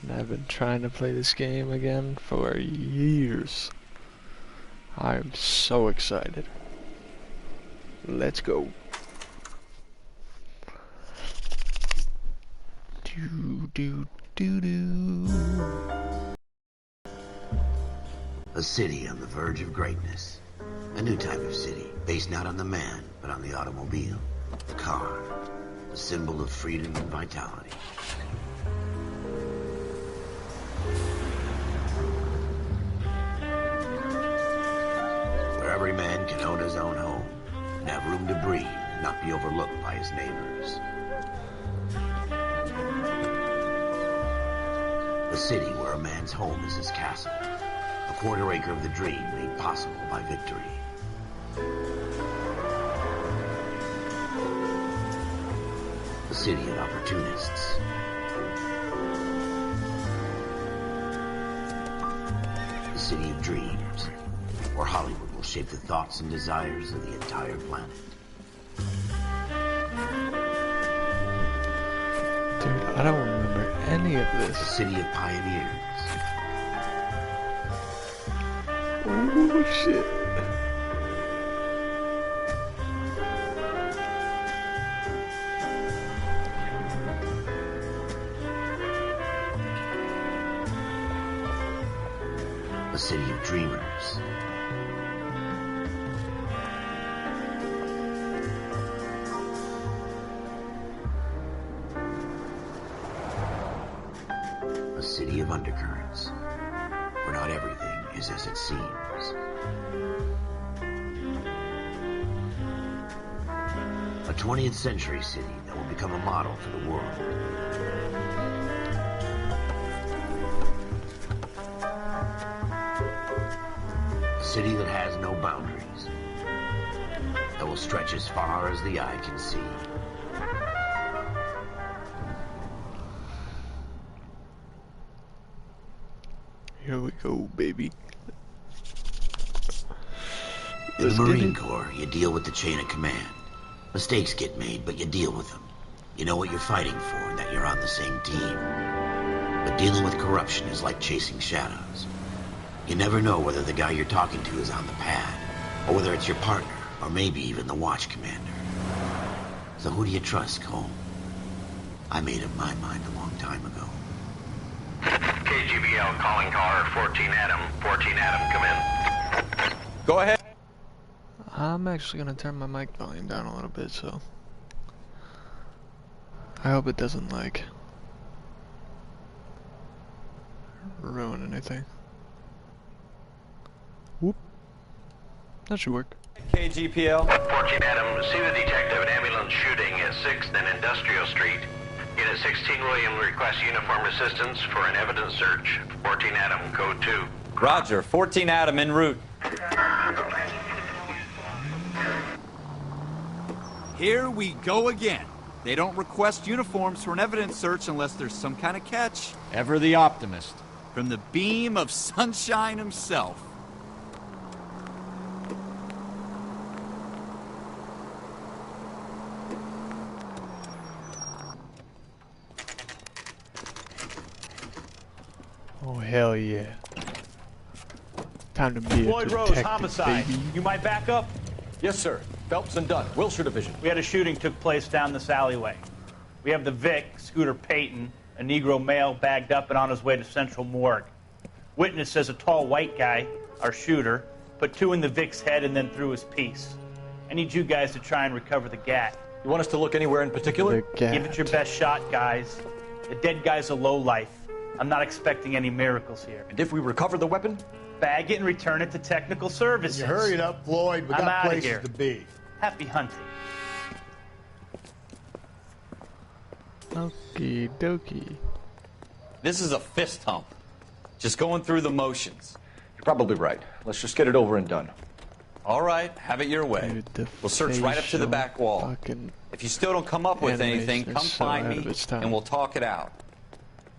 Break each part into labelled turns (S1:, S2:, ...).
S1: And I've been trying to play this game again for years. I'm so excited. Let's go.
S2: A city on the verge of greatness. A new type of city, based not on the man, but on the automobile. The car. The symbol of freedom and vitality. Where every man can own his own home and have room to breathe and not be overlooked by his neighbors. A city where a man's home is his castle. A quarter acre of the dream made possible by victory. A city of opportunists. A city of dreams, where Hollywood will shape the thoughts and desires of the entire planet.
S1: Dude, I don't remember any of this.
S2: A city of pioneers.
S1: Oh shit.
S2: A city of dreamers. A city of undercurrents, where not everything is as it seems. A 20th century city that will become a model for the world. A city that has no boundaries, that will stretch as far as the eye can see.
S1: Here we go, baby.
S2: In the Marine Corps, you deal with the chain of command. Mistakes get made, but you deal with them. You know what you're fighting for, and that you're on the same team. But dealing with corruption is like chasing shadows. You never know whether the guy you're talking to is on the pad, or whether it's your partner, or maybe even the watch commander. So who do you trust, Cole? I made up my mind a long time ago.
S3: KGBL calling caller 14 Adam. 14 Adam, come in.
S4: Go ahead.
S1: I'm actually gonna turn my mic volume down a little bit, so I hope it doesn't like ruin anything. Whoop. That should work.
S4: KGPL.
S3: 14 Adam, see the detective, an ambulance shooting at 6th and Industrial Street. Unit 16 William requests uniform assistance for an evidence search. 14 Adam, code 2.
S4: Roger. 14 Adam en route.
S5: Here we go again. They don't request uniforms for an evidence search unless there's some kind of catch.
S6: Ever the optimist.
S5: From the beam of sunshine himself.
S1: Oh hell yeah. Time to be
S7: Floyd
S1: a
S7: Rose,
S1: detective,
S7: homicide.
S1: baby.
S7: You might back up?
S6: Yes, sir. Phelps and Dunn, Wilshire Division.
S7: We had a shooting took place down this alleyway. We have the Vic, Scooter Payton, a Negro male bagged up and on his way to Central Morgue. Witness says a tall white guy, our shooter, put 2 in the Vic's head and then threw his piece. I need you guys to try and recover the gat.
S6: You want us to look anywhere in particular?
S1: The
S7: Give it your best shot, guys. The dead guy's a lowlife. I'm not expecting any miracles here.
S6: And if we recover the weapon?
S7: Bag it and return it to technical services.
S8: You hurry it up, Floyd. We
S7: I'm
S8: got
S7: outta
S8: places
S7: here.
S8: to be.
S7: Happy hunting.
S1: Okie dokie.
S4: This is a fist hump. Just going through the motions.
S6: You're probably right. Let's just get it over and done.
S4: All right, have it your way.
S1: Dude, the
S4: We'll search right up to the back wall.
S1: fucking
S4: If you still don't come up with
S1: animation
S4: anything,
S1: is
S4: come
S1: so
S4: find
S1: ahead
S4: me
S1: of its time.
S4: and we'll talk it out.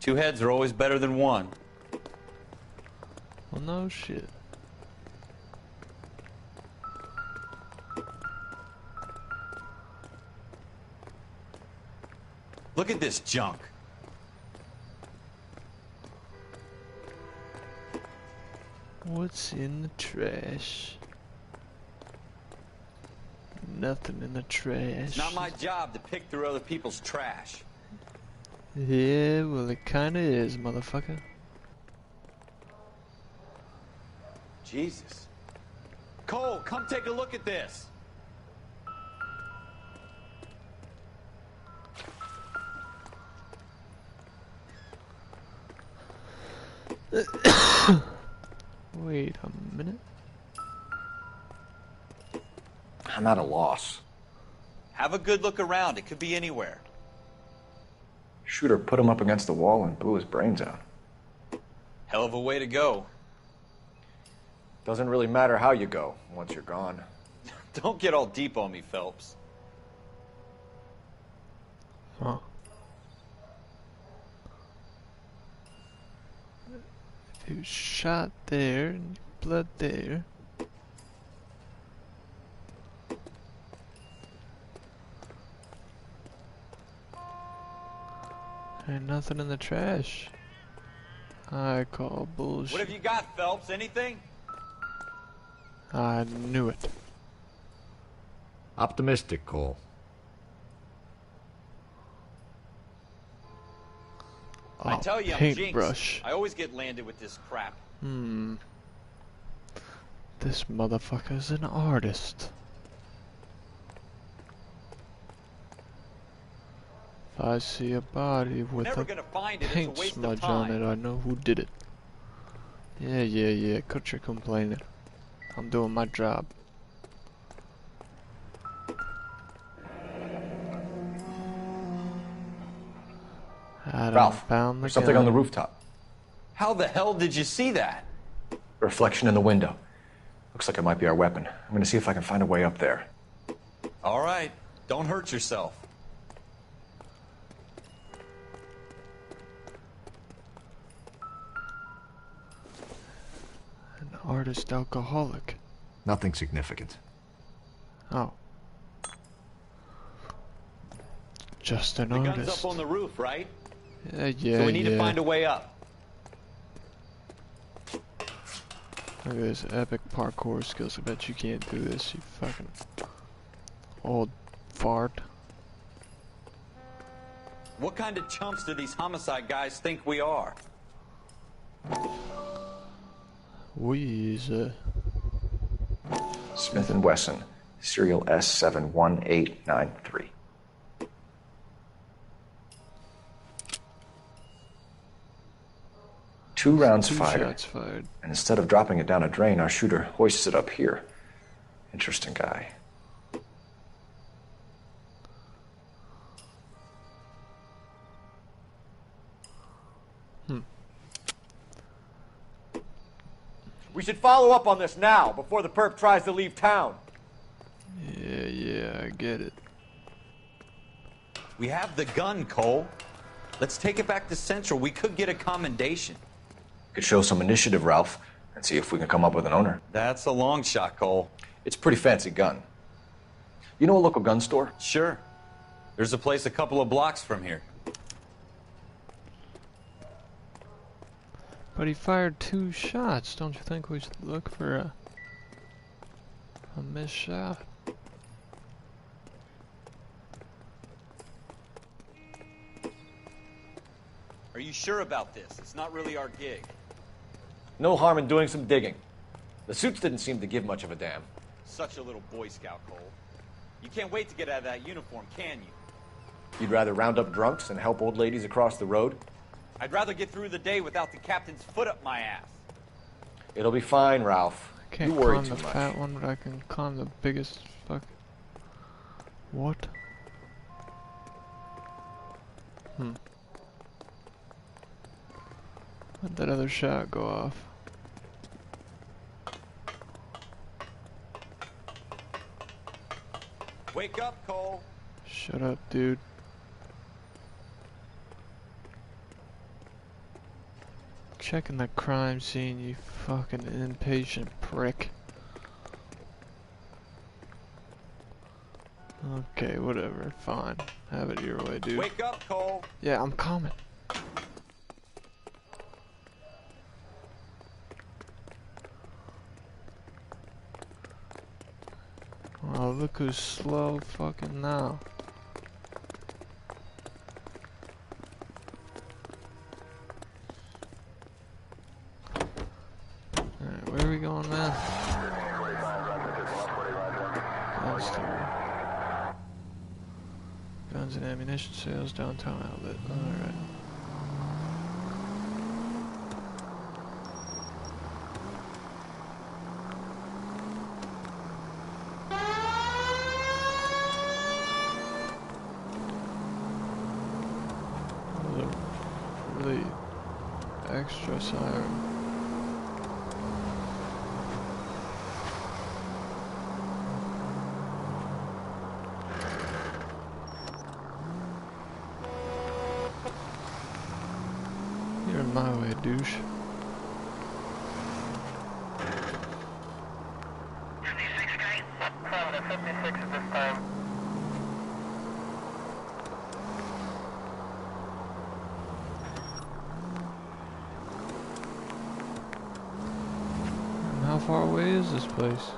S4: 2 heads are always better than 1.
S1: Well, no shit.
S4: Look at this junk.
S1: What's in the trash? Nothing in the trash.
S4: It's not my job to pick through other people's trash.
S1: Yeah, well it kinda is, motherfucker.
S4: Jesus. Cole, come take a look at this.
S1: Wait a minute.
S6: I'm at a loss.
S4: Have a good look around. It could be anywhere.
S6: Shooter put him up against the wall and blew his brains out.
S4: Hell of a way to go.
S6: Doesn't really matter how you go once you're gone.
S4: Don't get all deep on me, Phelps.
S1: Huh. If he was shot there and blood there. Ain't nothing in the trash. I call bullshit.
S4: What have you got, Phelps? Anything?
S1: I knew it.
S8: Optimistic, Cole.
S4: I tell you, I'm
S1: paintbrush.
S4: jinxed. I always get landed with this crap.
S1: This motherfucker's an artist. If I see a body with
S4: Never
S1: a
S4: gonna find it. It's
S1: paint
S4: a waste
S1: smudge
S4: of
S1: on
S4: time.
S1: it, I know who did it. Yeah. Cut your complaining. I'm doing my job. I done
S6: Ralph,
S1: found the
S6: there's something
S1: gun.
S6: on the rooftop.
S4: How the hell did you see that?
S6: A reflection in the window. Looks like it might be our weapon. I'm gonna see if I can find a way up there.
S4: All right. Don't hurt yourself.
S1: An artist alcoholic.
S8: Nothing significant.
S1: Oh. Just an
S4: The gun's
S1: artist.
S4: up on the roof, right?
S1: Yeah.
S4: So we need to find a way up.
S1: Look at this epic parkour skills. I bet you can't do this, you fucking old fart.
S4: What kind of chumps do these homicide guys think we are?
S1: Weezer.
S6: Smith & Wesson, serial S71893. Two rounds fired.
S1: Shots fired.
S6: And instead of dropping it down a drain, our shooter hoists it up here. Interesting guy. We should follow up on this now, before the perp tries to leave town.
S1: Yeah, I get it.
S4: We have the gun, Cole. Let's take it back to Central. We could get a commendation.
S6: Could show some initiative, Ralph, and see if we can come up with an owner.
S4: That's a long shot, Cole.
S6: It's a pretty fancy gun. You know a local gun store?
S4: Sure. There's a place a couple of blocks from here.
S1: But he fired 2 shots. Don't you think we should look for a missed shot?
S4: Are you sure about this? It's not really our gig.
S6: No harm in doing some digging. The suits didn't seem to give much of a damn.
S4: Such a little Boy Scout, Cole. You can't wait to get out of that uniform, can you?
S6: You'd rather round up drunks and help old ladies across the road?
S4: I'd rather get through the day without the captain's foot up my ass.
S6: It'll be fine, Ralph.
S1: I can't
S6: You worry
S1: climb
S6: too
S1: the
S6: much.
S1: fat one, but I can climb the biggest fuck. What? Where'd that other shot go off?
S4: Wake up, Cole.
S1: Shut up, dude. Checking the crime scene, you fucking impatient prick. Okay, whatever, fine. Have it your way, dude.
S4: Wake up, Cole.
S1: Yeah, I'm coming. Oh, look who's slow fucking now. Alright, where are we going, man? Guns store. Guns and ammunition sales, downtown outlet. Alright. Really extra siren. You're in my way, douche.
S3: 56 guy? 56 at this time.
S1: And how far away is this place?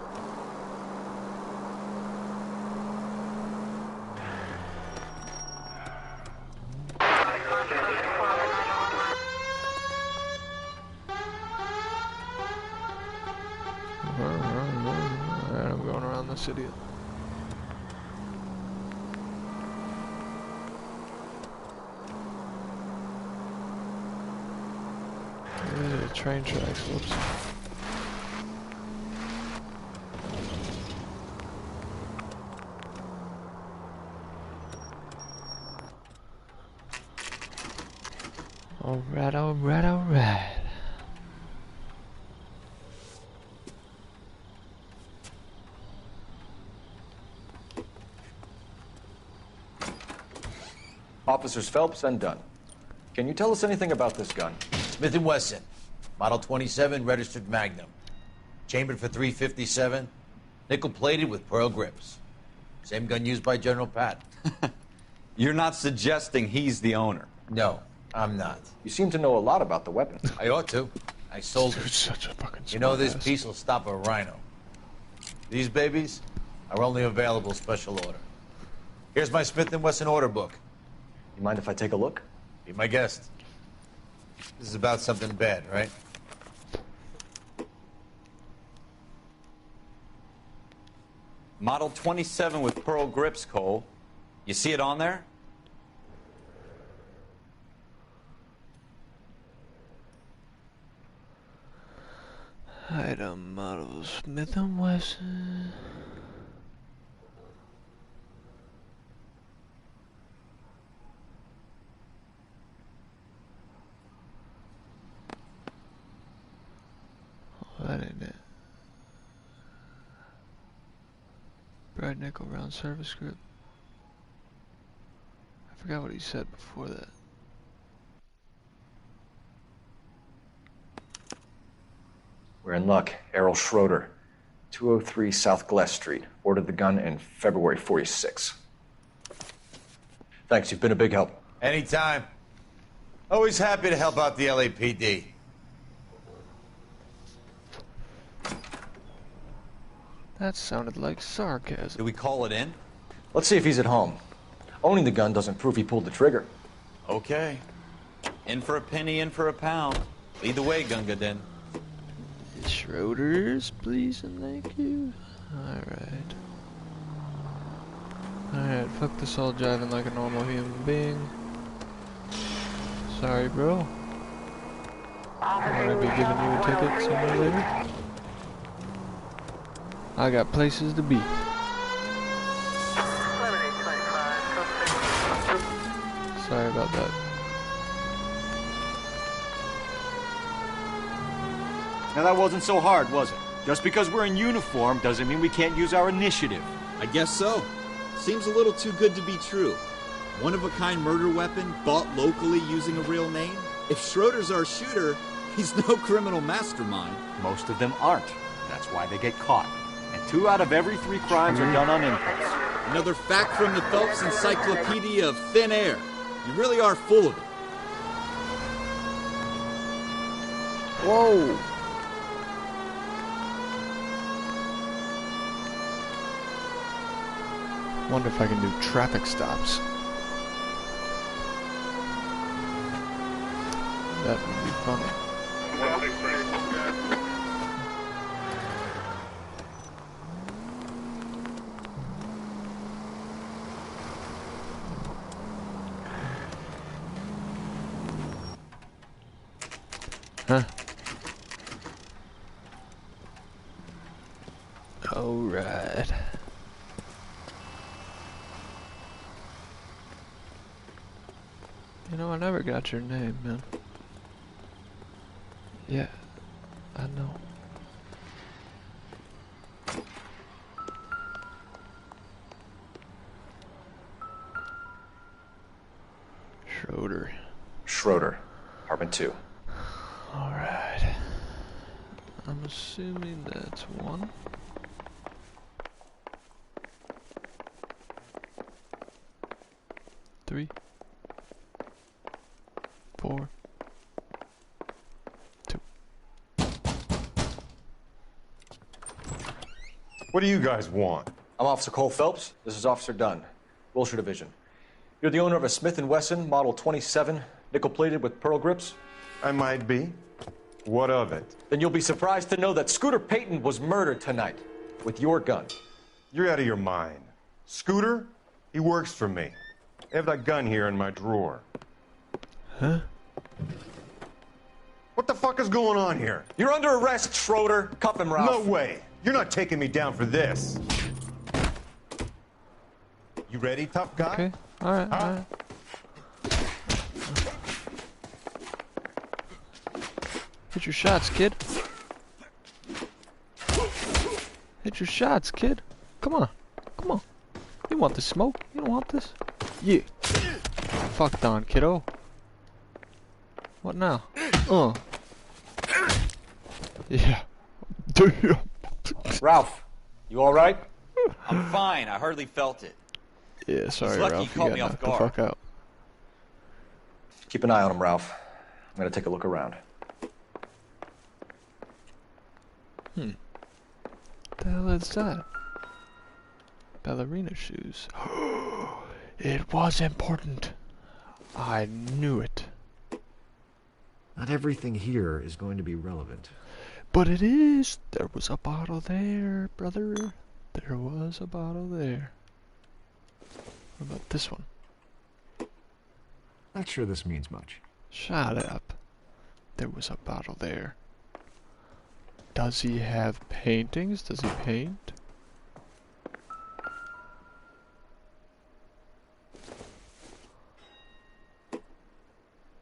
S1: Alright, I'm going around the city. Train tracks, whoops. Alright, alright, alright.
S6: Officers Phelps and Dunn. Can you tell us anything about this gun?
S2: Smith & Wesson, Model 27, registered Magnum. Chambered for .357, nickel-plated with pearl grips. Same gun used by General Pat.
S4: You're not suggesting he's the owner?
S2: No, I'm not.
S6: You seem to know a lot about the weapon.
S2: I ought to. I sold
S1: Dude's
S2: it.
S1: such a fucking
S2: You know, this
S1: smart ass.
S2: piece will stop a rhino. These babies are only available special order. Here's my Smith & Wesson order book.
S6: You mind if I take a look?
S2: Be my guest. This is about something bad, right?
S4: Model 27 with pearl grips, Cole. You see it on there?
S1: Item model Smith & Wesson. Oh, that ain't it. Bright nickel round service grip. I forgot what he said before that.
S6: We're in luck. Errol Schroeder, 203 South Glass Street. Ordered the gun in February '46. Thanks, you've been a big help.
S2: Anytime. Always happy to help out the LAPD.
S1: That sounded like sarcasm.
S4: Do we call it in?
S6: Let's see if he's at home. Owning the gun doesn't prove he pulled the trigger.
S4: Okay. In for a penny, in for a pound. Lead the way, Gunga Din.
S1: Schroeder's, please and thank you. Alright. Alright, fuck this all driving like a normal human being. Sorry, bro. I'm gonna be giving you a ticket sooner or later. I got places to be. Sorry about that.
S9: Now that wasn't so hard, was it? Just because we're in uniform doesn't mean we can't use our initiative.
S5: I guess so. Seems a little too good to be true. One-of-a-kind murder weapon bought locally using a real name? If Schroeder's our shooter, he's no criminal mastermind.
S9: Most of them aren't. That's why they get caught. And 2 out of every 3 crimes are done on impulse.
S5: Another fact from the Phelps Encyclopedia of Thin Air. You really are full of it.
S1: Whoa! Wonder if I can do traffic stops. That would be funny. Huh? Alright. You know, I never got your name, man. Yeah, I know. Schroeder.
S6: Schroeder, apartment 2.
S1: Alright. I'm assuming that's 1. Three. 4. 2.
S8: What do you guys want?
S6: I'm Officer Cole Phelps. This is Officer Dunn, Wilshire Division. You're the owner of a Smith & Wesson Model 27, nickel-plated with pearl grips?
S8: I might be. What of it?
S6: Then you'll be surprised to know that Scooter Payton was murdered tonight with your gun.
S8: You're out of your mind. Scooter? He works for me. I have that gun here in my drawer.
S1: Huh?
S8: What the fuck is going on here?
S6: You're under arrest, Schroeder. Cuff him, Ralph.
S8: No way. You're not taking me down for this. You ready, tough guy?
S1: Okay. Alright, alright. Hit your shots, kid. Hit your shots, kid. Come on. Come on. You want the smoke? You don't want this? Yeah. Fucked on, kiddo. What now? Yeah. Damn.
S6: Ralph, you all right?
S4: I'm fine. I hardly felt it.
S1: Yeah, sorry,
S4: lucky
S1: Ralph.
S4: you caught
S1: got
S4: me off
S1: knocked the
S4: guard.
S1: fuck out.
S6: Keep an eye on him, Ralph. I'm gonna take a look around.
S1: The hell is that? Ballerina shoes. It was important. I knew it.
S8: Not everything here is going to be relevant.
S1: But it is. There was a bottle there, brother. There was a bottle there. What about this one?
S8: Not sure this means much.
S1: Shut up. There was a bottle there. Does he have paintings? Does he paint?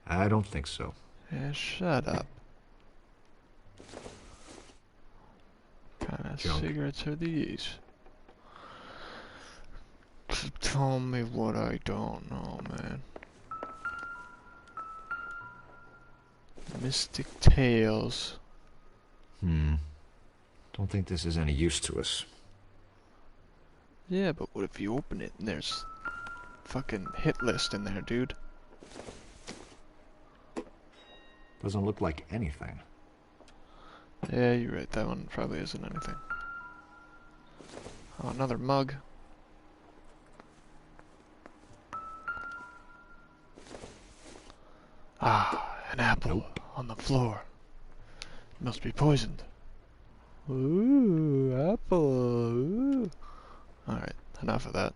S8: I don't think so.
S1: Yeah, shut up. What kind of
S8: Junk.
S1: cigarettes are these? Tell me what I don't know, man. Mystic Tales.
S8: Don't think this is any use to us.
S1: Yeah, but what if you open it and there's fucking hit list in there, dude?
S8: Doesn't look like anything.
S1: Yeah, you're right. That one probably isn't anything. Oh, another mug. Ah, an apple on the floor. Must be poisoned. Ooh, apple. Ooh. Alright, enough of that.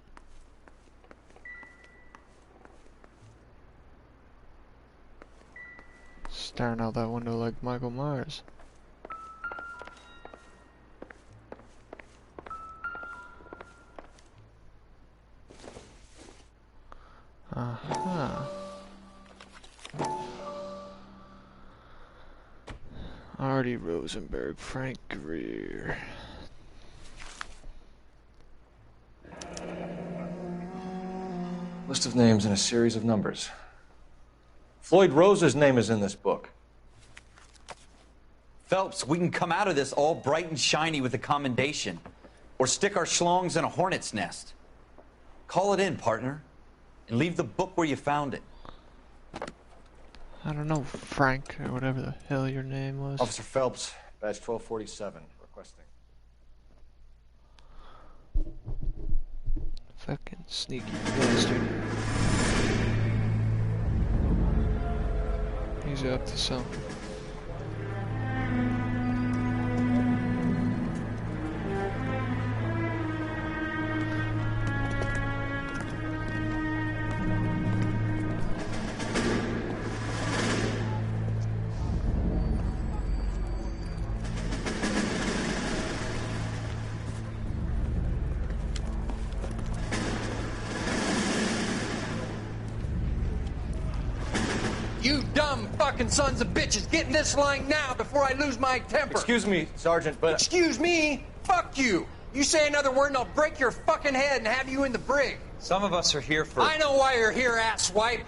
S1: Staring out that window like Michael Myers. Uh-huh. Artie Rosenberg, Frank Greer.
S6: List of names and a series of numbers. Floyd Rose's name is in this book.
S4: Phelps, we can come out of this all bright and shiny with a commendation. Or stick our schlongs in a hornet's nest. Call it in, partner. And leave the book where you found it.
S1: I don't know, Frank, or whatever the hell your name was.
S6: Officer Phelps, badge 1247, requesting.
S1: Fucking sneaky bastard. He's up to something.
S10: You dumb fucking sons of bitches, get in this line now before I lose my temper.
S6: Excuse me, Sergeant, but...
S10: Excuse me? Fuck you. You say another word and I'll break your fucking head and have you in the brig.
S4: Some of us are here for...
S10: I know why you're here, asswipe.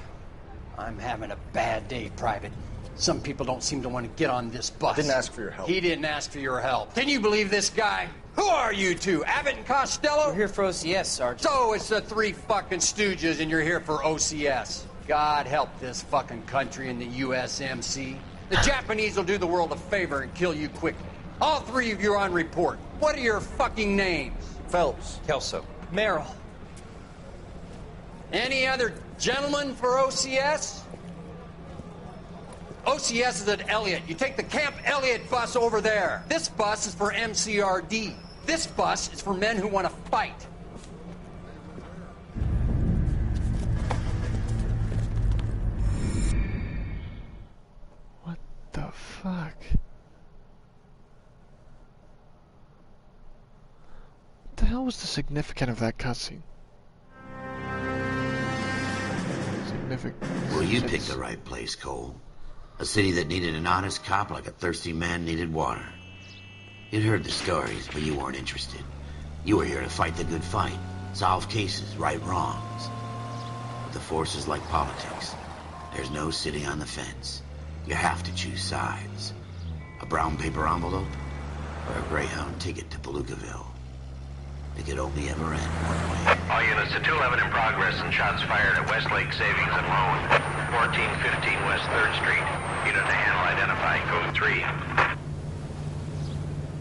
S10: I'm having a bad day, Private. Some people don't seem to want to get on this bus.
S6: Didn't ask for your help.
S10: He didn't ask for your help. Can you believe this guy? Who are you two? Abbott and Costello?
S11: We're here for OCS, Sergeant.
S10: So it's the three fucking stooges and you're here for OCS. God help this fucking country and the USMC. The Japanese will do the world a favor and kill you quickly. All three of you are on report. What are your fucking names?
S6: Phelps.
S4: Kelso.
S11: Merrill.
S10: Any other gentlemen for OCS? OCS is at Elliott. You take the Camp Elliott bus over there. This bus is for MCRD. This bus is for men who want to fight.
S1: What the fuck? What the hell was the significance of that cutscene?
S2: Well, you picked the right place, Cole. A city that needed an honest cop like a thirsty man needed water. You'd heard the stories, but you weren't interested. You were here to fight the good fight, solve cases, right wrongs. But the force is like politics. There's no sitting on the fence. You have to choose sides. A brown paper envelope, or a Greyhound ticket to Palookaville. It could only ever end one way.
S3: All units to 211 in progress and shots fired at Westlake Savings and Loan, 1415 West 3rd Street. Unit to handle identify, code 3.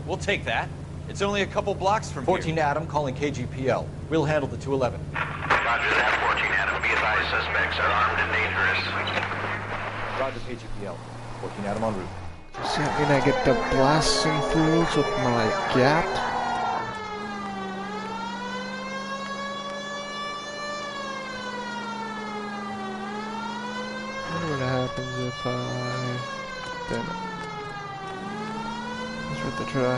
S4: We'll take that. It's only a couple blocks from
S6: 14
S4: here.
S6: Adam calling KGPL. We'll handle the 211.
S3: Roger that, 14 Adam. Be advised, suspects are armed and dangerous.
S6: Roger KGPL. 14 Adam en route.
S1: Does that mean I get to blast some fools with my gat? I wonder what happens if I... Damn it. It's worth a try.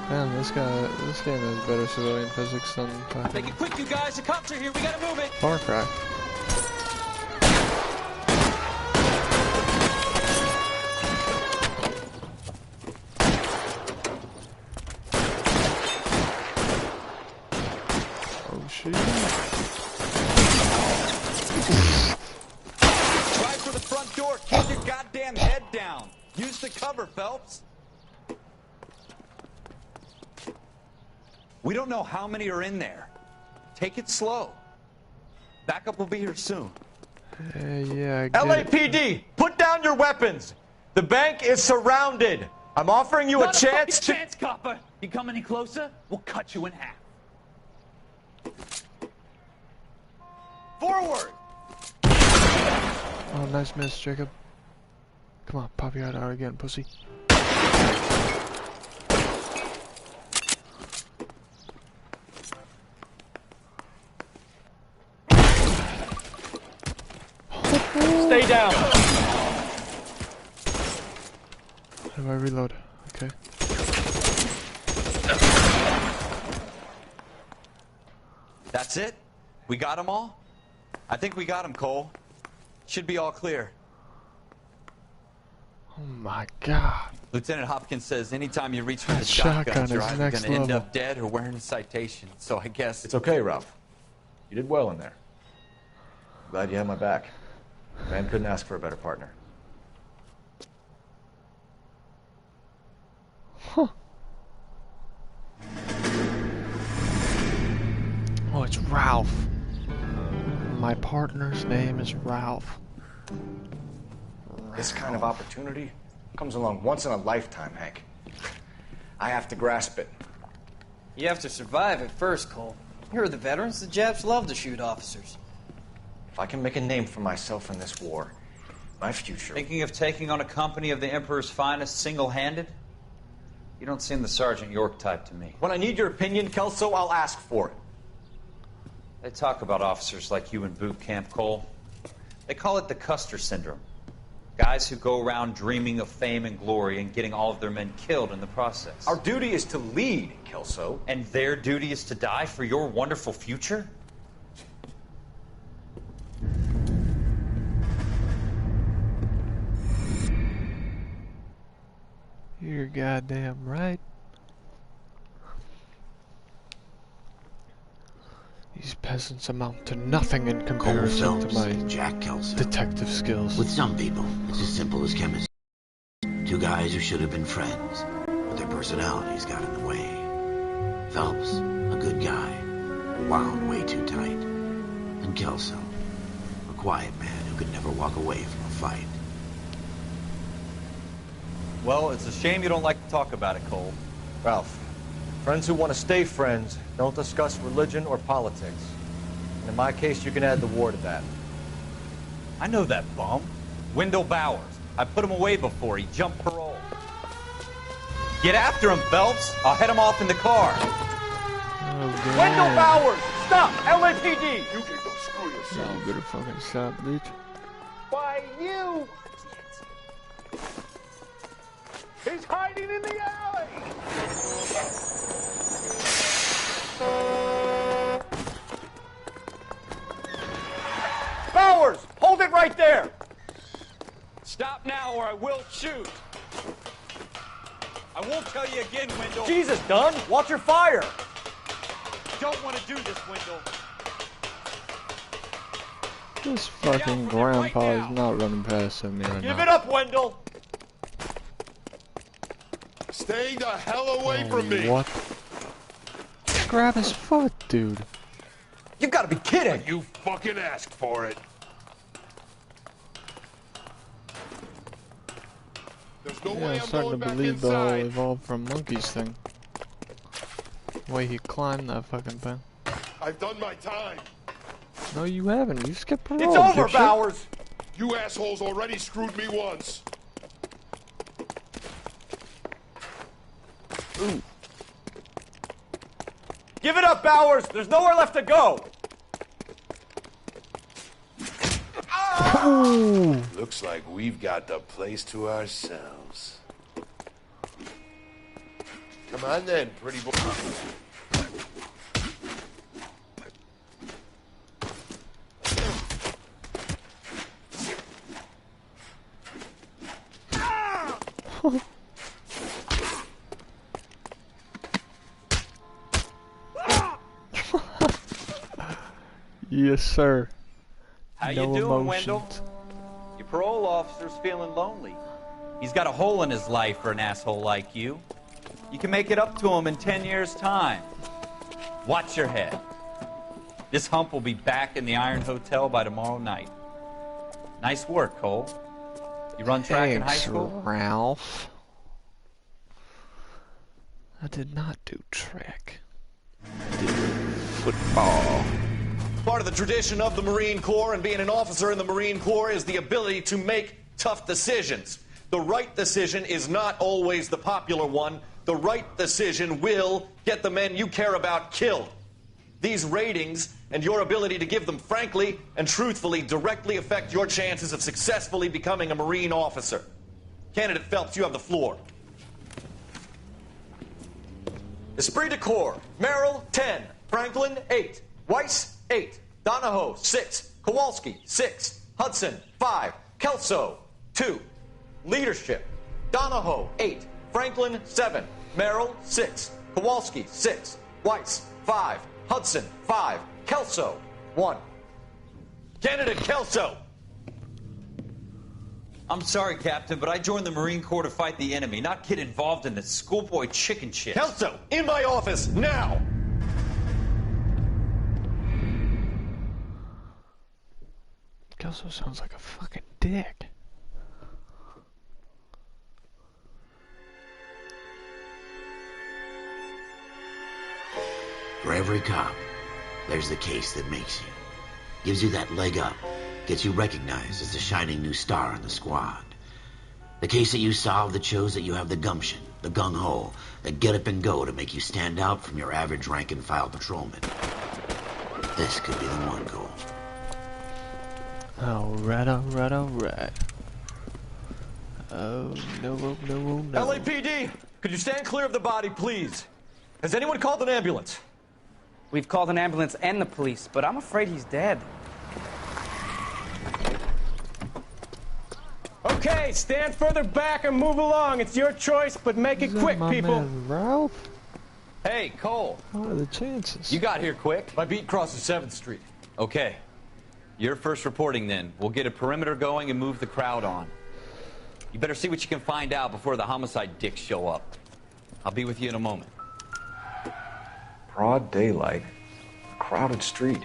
S1: Damn, this game has better civilian physics than
S11: Make it quick, you guys. The cops are here. We gotta move it.
S1: Far Cry. Oh shit.
S4: Try for the front door. Keep your goddamn head down. Use the cover, Phelps. We don't know how many are in there. Take it slow. Backup will be here soon.
S1: Yeah, I get it.
S9: LAPD, put down your weapons. The bank is surrounded. I'm offering you a chance to...
S11: chance, copper. You come any closer, we'll cut you in half.
S9: Forward!
S1: Oh, nice miss, Jacob. Come on, pop your head out again, pussy.
S9: Stay down.
S1: How do I reload? Okay.
S4: That's it? We got them all? I think we got them, Cole. Should be all clear.
S1: Oh my god.
S4: Lieutenant Hopkins says anytime you reach for the
S1: That shotgun
S4: shotguns, you're
S1: is
S4: either
S1: next
S4: going to end
S1: level.
S4: up dead or wearing a citation. So I guess...
S6: It's okay, Ralph. You did well in there. Glad you had my back. Man couldn't ask for a better partner.
S1: Huh. Oh, it's Ralph. My partner's name is Ralph.
S6: This kind of opportunity comes along once in a lifetime, Hank. I have to grasp it.
S11: You have to survive at first, Cole. Here are the veterans. The Japs love to shoot officers.
S6: If I can make a name for myself in this war, my future...
S4: Thinking of taking on a company of the Emperor's finest single-handed? You don't seem the Sergeant York type to me.
S6: When I need your opinion, Kelso, I'll ask for it.
S4: They talk about officers like you in boot camp, Cole. They call it the Custer syndrome. Guys who go around dreaming of fame and glory and getting all of their men killed in the process.
S6: Our duty is to lead, Kelso.
S4: And their duty is to die for your wonderful future?
S1: You're goddamn right. These peasants amount to nothing in comparison to my
S2: Jack Kelso.
S1: detective skills.
S2: With some people, it's as simple as chemistry. Two guys who should have been friends, but their personalities got in the way. Phelps, a good guy, wound way too tight. And Kelso, a quiet man who could never walk away from a fight.
S4: Well, it's a shame you don't like to talk about it, Cole.
S6: Ralph, friends who want to stay friends don't discuss religion or politics. And in my case, you can add the war to that.
S4: I know that bum. Wendell Bowers. I put him away before. He jumped parole. Get after him, Phelps. I'll head him off in the car.
S1: Oh,
S6: Wendell Bowers! Stop! LAPD! You can go screw yourself.
S1: You better fucking stop, bitch.
S6: Why, you! He's hiding in the alley! Bowers! Hold it right there!
S11: Stop now or I will shoot.
S4: I won't tell you again, Wendell.
S6: Jesus, Dunn! Watch your fire!
S11: Don't want to do this, Wendell.
S1: This fucking grandpa is not running past him, man.
S6: Give it up, Wendell!
S12: Stay the hell away from me!
S1: What? Grab his foot, dude.
S6: You've got to be kidding!
S12: You fucking asked for it. There's no way
S1: I'm
S12: I'm
S1: starting
S12: going
S1: to
S12: back
S1: believe the whole
S12: inside.
S1: evolved from monkeys thing. The way he climbed that fucking thing.
S12: I've done my time.
S1: No, you haven't. You skipped parole.
S6: It's over,
S1: dipshit.
S6: Bowers!
S12: You assholes already screwed me once.
S1: Ooh.
S6: Give it up, Bowers! There's nowhere left to go!
S1: Ooh.
S12: Looks like we've got the place to ourselves. Come on then, pretty boy.
S1: Yes, sir.
S4: How
S1: No
S4: you doing,
S1: emotions.
S4: Wendell? Your parole officer's feeling lonely. He's got a hole in his life for an asshole like you. You can make it up to him in 10 years' time. Watch your head. This hump will be back in the Iron Hotel by tomorrow night. Nice work, Cole. You run track in high
S1: Thanks,
S4: school?
S1: Ralph. I did not do track. I did football.
S13: Part of the tradition of the Marine Corps and being an officer in the Marine Corps is the ability to make tough decisions. The right decision is not always the popular one. The right decision will get the men you care about killed. These ratings and your ability to give them frankly and truthfully directly affect your chances of successfully becoming a Marine officer. Candidate Phelps, you have the floor. Esprit de Corps, Merrill, 10. Franklin, 8. Weiss, 8. Donahoe, 6. Kowalski, 6. Hudson, 5. Kelso, 2. Leadership, Donahoe, 8. Franklin, 7. Merrill, 6. Kowalski, 6. Weiss, 5. Hudson, 5. Kelso, 1. Candidate Kelso.
S4: I'm sorry, Captain, but I joined the Marine Corps to fight the enemy, not get involved in this schoolboy chicken shit.
S13: Kelso, in my office, now!
S1: Kelso sounds like a fucking dick.
S2: For every cop, there's the case that makes you. Gives you that leg up. Gets you recognized as the shining new star in the squad. The case that you solve that shows that you have the gumption, the gung-ho, the get up and go to make you stand out from your average rank-and-file patrolman. This could be the one, Cole.
S1: Alright, alright, alright. Oh, no, oh, no, oh, no.
S13: LAPD, could you stand clear of the body, please? Has anyone called an ambulance?
S14: We've called an ambulance and the police, but I'm afraid he's dead.
S15: Okay, stand further back and move along. It's your choice, but make it quick, people.
S1: Man, Ralph?
S4: Hey, Cole.
S1: What are the chances?
S4: You got here quick.
S13: My beat crosses 7th Street.
S4: Okay. You're first reporting then. We'll get a perimeter going and move the crowd on. You better see what you can find out before the homicide dicks show up. I'll be with you in a moment.
S6: Broad daylight. A crowded street.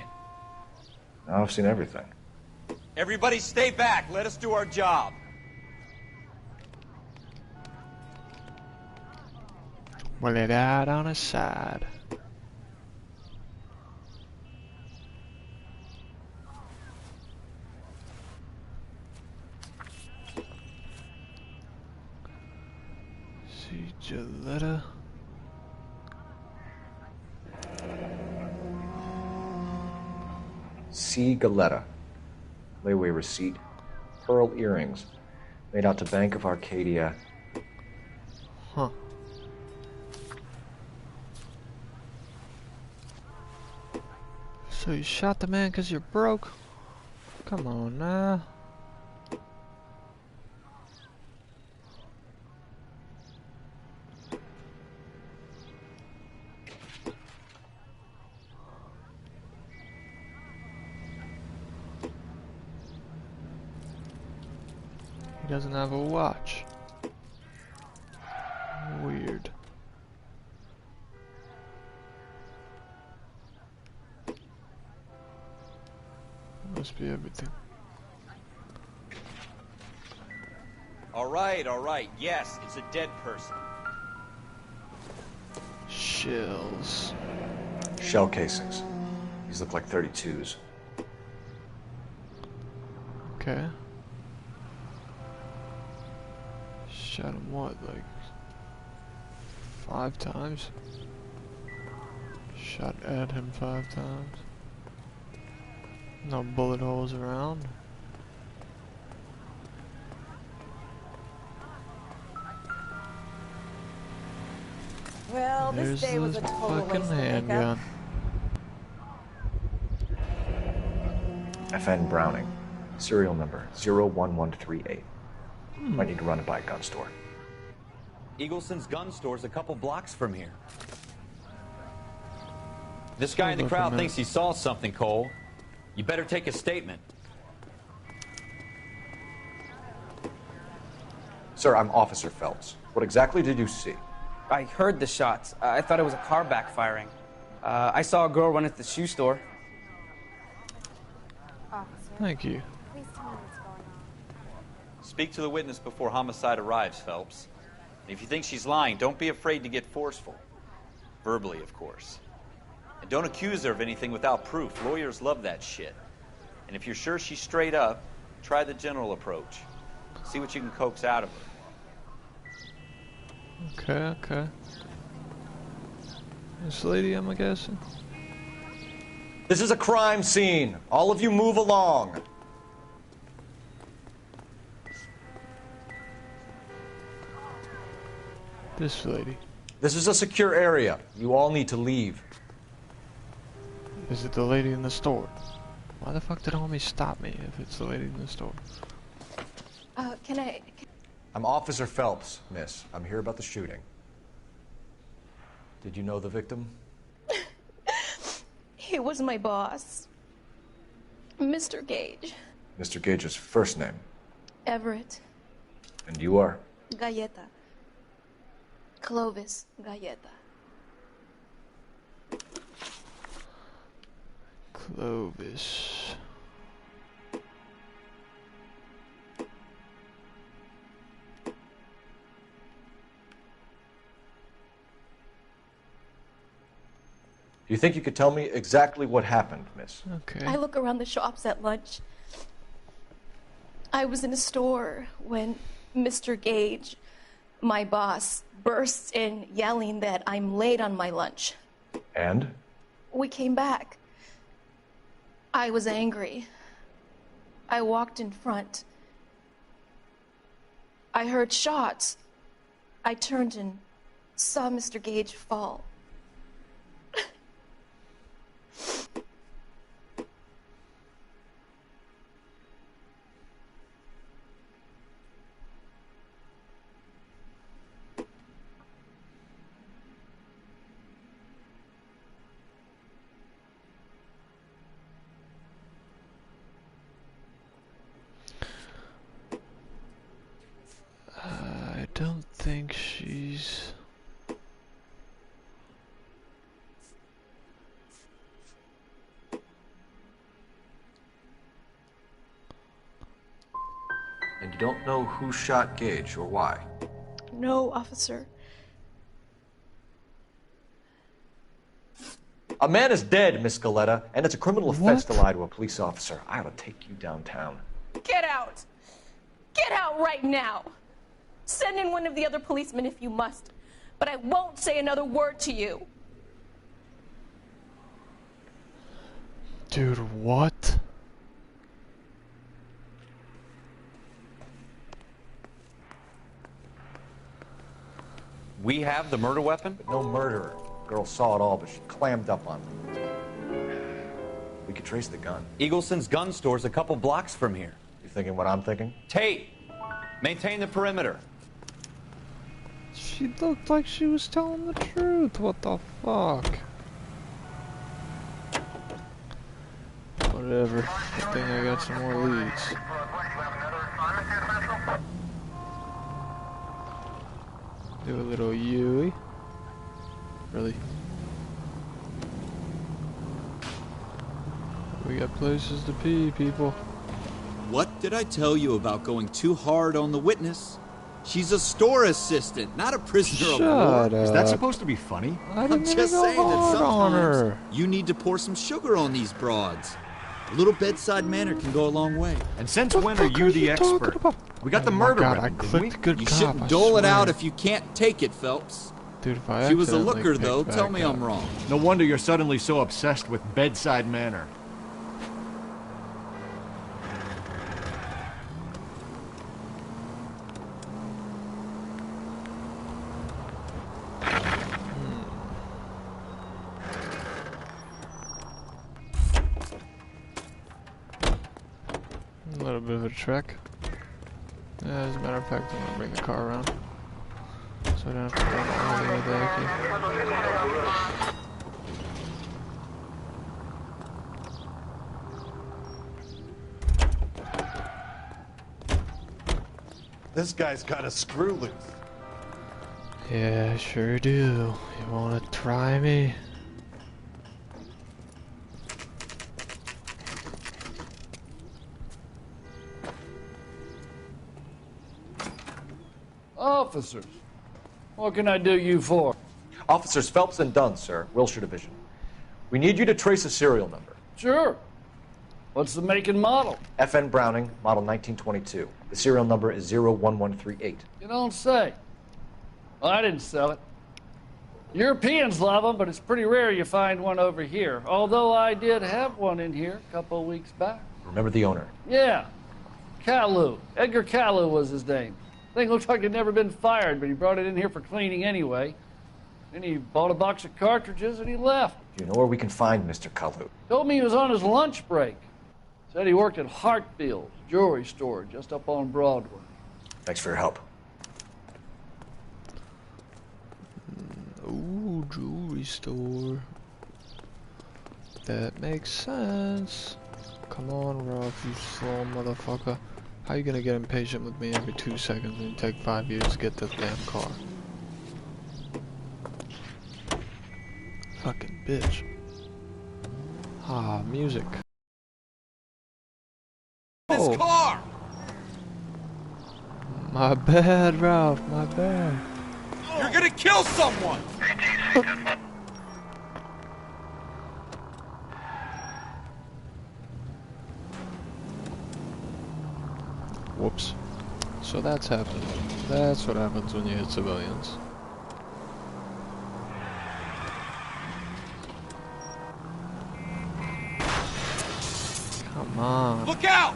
S6: Now I've seen everything.
S4: Everybody stay back. Let us do our job.
S1: Well, it out on a side. See Gilletta.
S6: C. Galetta. Layaway receipt. Pearl earrings. Made out to Bank of Arcadia.
S1: Huh. So you shot the man because you're broke? Come on now. He doesn't have a watch. Weird. Must be everything.
S4: All right. Yes, it's a dead person.
S1: Shells.
S6: Shell casings. These look like 32s.
S1: Okay. Shot him what, like 5 times? Shot at him 5 times. No bullet holes around.
S16: Well,
S1: There's
S16: this day was
S1: this
S16: a total
S1: fucking
S16: waste of
S1: handgun.
S6: FN Browning. Serial number 01138. Might need to run it by a gun store.
S4: Eagleson's gun store's a couple blocks from here. This guy in the crowd thinks he saw something, Cole. You better take a statement.
S6: Sir, I'm Officer Phelps. What exactly did you see?
S14: I heard the shots. I thought it was a car backfiring. I saw a girl run into the shoe store.
S16: Officer,
S1: Thank you.
S16: please tell me what's going on.
S4: Speak to the witness before homicide arrives, Phelps. If you think she's lying, don't be afraid to get forceful. Verbally, of course. And don't accuse her of anything without proof. Lawyers love that shit. And if you're sure she's straight up, try the general approach. See what you can coax out of her.
S1: Okay. This lady, I'm guessing.
S13: This is a crime scene. All of you move along.
S1: This lady.
S13: This is a secure area. You all need to leave.
S1: Is it the lady in the store? Why the fuck did homie stop me if it's the lady in the store?
S16: Can I...
S5: I'm Officer Phelps, miss. I'm here about the shooting. Did you know the victim?
S16: He was my boss. Mr. Gage.
S6: Mr. Gage's first name.
S16: Everett.
S6: And you are?
S16: Galleta. Clovis Galleta.
S1: Clovis.
S6: Do you think you could tell me exactly what happened, miss?
S1: Okay.
S16: I look around the shops at lunch. I was in a store when Mr. Gage, my boss, bursts in yelling that I'm late on my lunch.
S6: And?
S16: We came back. I was angry. I walked in front. I heard shots. I turned and saw Mr. Gage fall.
S1: I don't think she's...
S6: And you don't know who shot Gage or why?
S16: No, officer.
S6: A man is dead, Miss Galetta, and it's a criminal offense to lie to a police officer. I ought to take you downtown.
S16: Get out! Get out right now! Send in one of the other policemen if you must, but I won't say another word to you.
S1: Dude, what?
S4: We have the murder weapon?
S6: But no murderer. Girl saw it all, but she clammed up on me. We could trace the gun.
S4: Eagleson's gun store's a couple blocks from here.
S6: You thinking what I'm thinking?
S4: Tate, maintain the perimeter.
S1: She looked like she was telling the truth. What the fuck? Whatever. I think I got some more leads. Do a little Yui. Really? We got places to pee, people.
S5: What did I tell you about going too hard on the witness? She's a store assistant, not a prisoner of war.
S1: Shut
S9: Is that
S1: up.
S9: supposed to be funny?
S1: I
S5: I'm
S1: didn't even
S5: just
S1: go
S5: saying that
S1: hard on
S5: sometimes
S1: her.
S5: you need to pour some sugar on these broads. A little bedside manner can go a long way.
S9: And since when are you the expert? We got the
S1: Oh my
S9: murder
S1: God, I
S9: weapon, didn't
S1: clicked
S9: we?
S1: good
S5: You
S1: cop,
S5: shouldn't
S1: I
S5: dole it out
S1: swear.
S5: if you can't take it, Phelps.
S1: Dude, if I
S5: She was a
S1: accidentally
S5: looker,
S1: picked
S5: though.
S1: back
S5: Tell me
S1: up.
S5: I'm wrong.
S9: No wonder you're suddenly so obsessed with bedside manner.
S1: A little bit of a trek. Yeah, as a matter of fact, I'm gonna bring the car around. So I don't have to run all the way back here.
S8: This guy's got a screw loose.
S1: Yeah, I sure do. You wanna try me?
S17: Officers, what can I do you for?
S6: Officers Phelps and Dunn, sir, Wilshire Division. We need you to trace a serial number.
S17: Sure. What's the make and model?
S6: FN Browning, model 1922. The serial number is 01138.
S17: You don't say. Well, I didn't sell it. Europeans love them, but it's pretty rare you find one over here. Although I did have one in here a couple of weeks back.
S6: Remember the owner?
S17: Yeah. Caillou. Edgar Caillou was his name. Thing looked like he'd never been fired, but he brought it in here for cleaning anyway. Then he bought a box of cartridges and he left.
S6: Do you know where we can find Mr. Kalu?
S17: Told me he was on his lunch break. Said he worked at Hartfield's jewelry store just up on Broadway.
S6: Thanks for your help.
S1: Ooh, jewelry store. That makes sense. Come on, Ralph, you slow motherfucker. How you gonna get impatient with me every 2 seconds and take 5 years to get this damn car? Fucking bitch. Ah, music.
S5: This car!
S1: My bad, Ralph, my bad.
S5: You're gonna kill someone!
S1: Whoops. So that's happened. That's what happens when you hit civilians. Come on.
S13: Look out!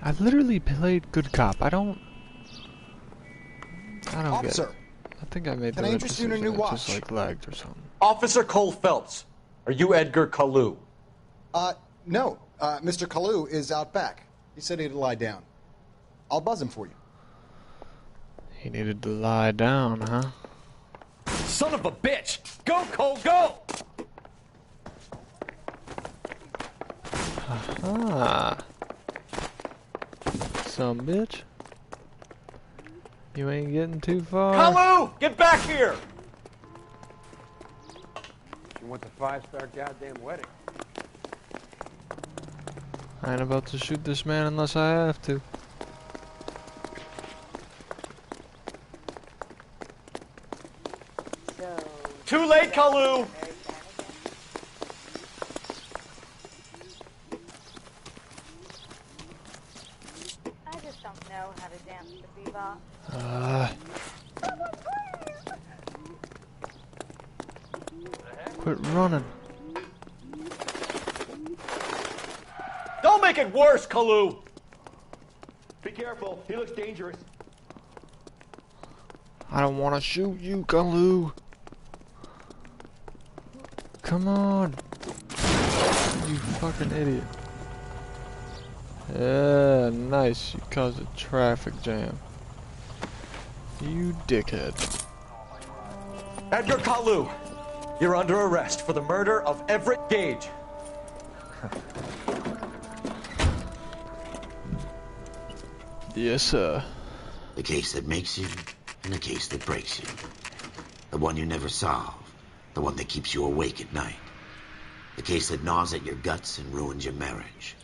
S1: I literally played good cop. I don't
S18: Officer,
S1: get it. I think I made
S18: can
S1: the
S18: I
S1: right
S18: interest you in a
S1: decision.
S18: new
S1: It
S18: watch?
S1: just like lagged or something.
S13: Officer Cole Phelps, are you Edgar Kalu?
S18: No. Mr. Kalu is out back. He said he'd lie down. I'll buzz him for you.
S1: He needed to lie down, huh?
S13: Son of a bitch! Go, Cole, go!
S1: Aha. Some bitch. You ain't getting too far.
S13: Kalu, get back here!
S19: You want the 5-star goddamn wedding?
S1: I ain't about to shoot this man unless I have to.
S13: Too late, Kalu!
S20: I just don't know how to dance the bebop.
S1: Quit running.
S13: Don't make it worse, Kalu!
S9: Be careful. He looks dangerous.
S1: I don't want to shoot you, Kalu. Come on. You fucking idiot. Yeah, nice. You caused a traffic jam. You dickhead.
S13: Edgar Kalu, you're under arrest for the murder of Everett Gage.
S1: Yes, sir.
S2: The case that makes you, and the case that breaks you. The one you never solve. The one that keeps you awake at night. The case that gnaws at your guts and ruins your marriage.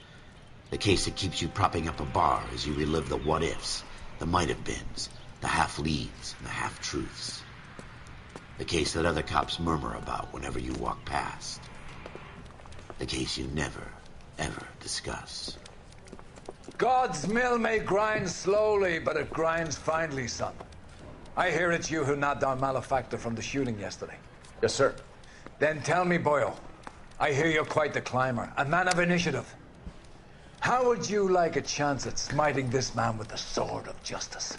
S2: The case that keeps you propping up a bar as you relive the what-ifs, the might-have-beens, the half-leads, and the half-truths. The case that other cops murmur about whenever you walk past. The case you never, ever discuss.
S21: God's mill may grind slowly, but it grinds finely, son. I hear it's you who nabbed our malefactor from the shooting yesterday.
S6: Yes, sir.
S21: Then tell me, Boyle. I hear you're quite the climber, a man of initiative. How would you like a chance at smiting this man with the sword of justice?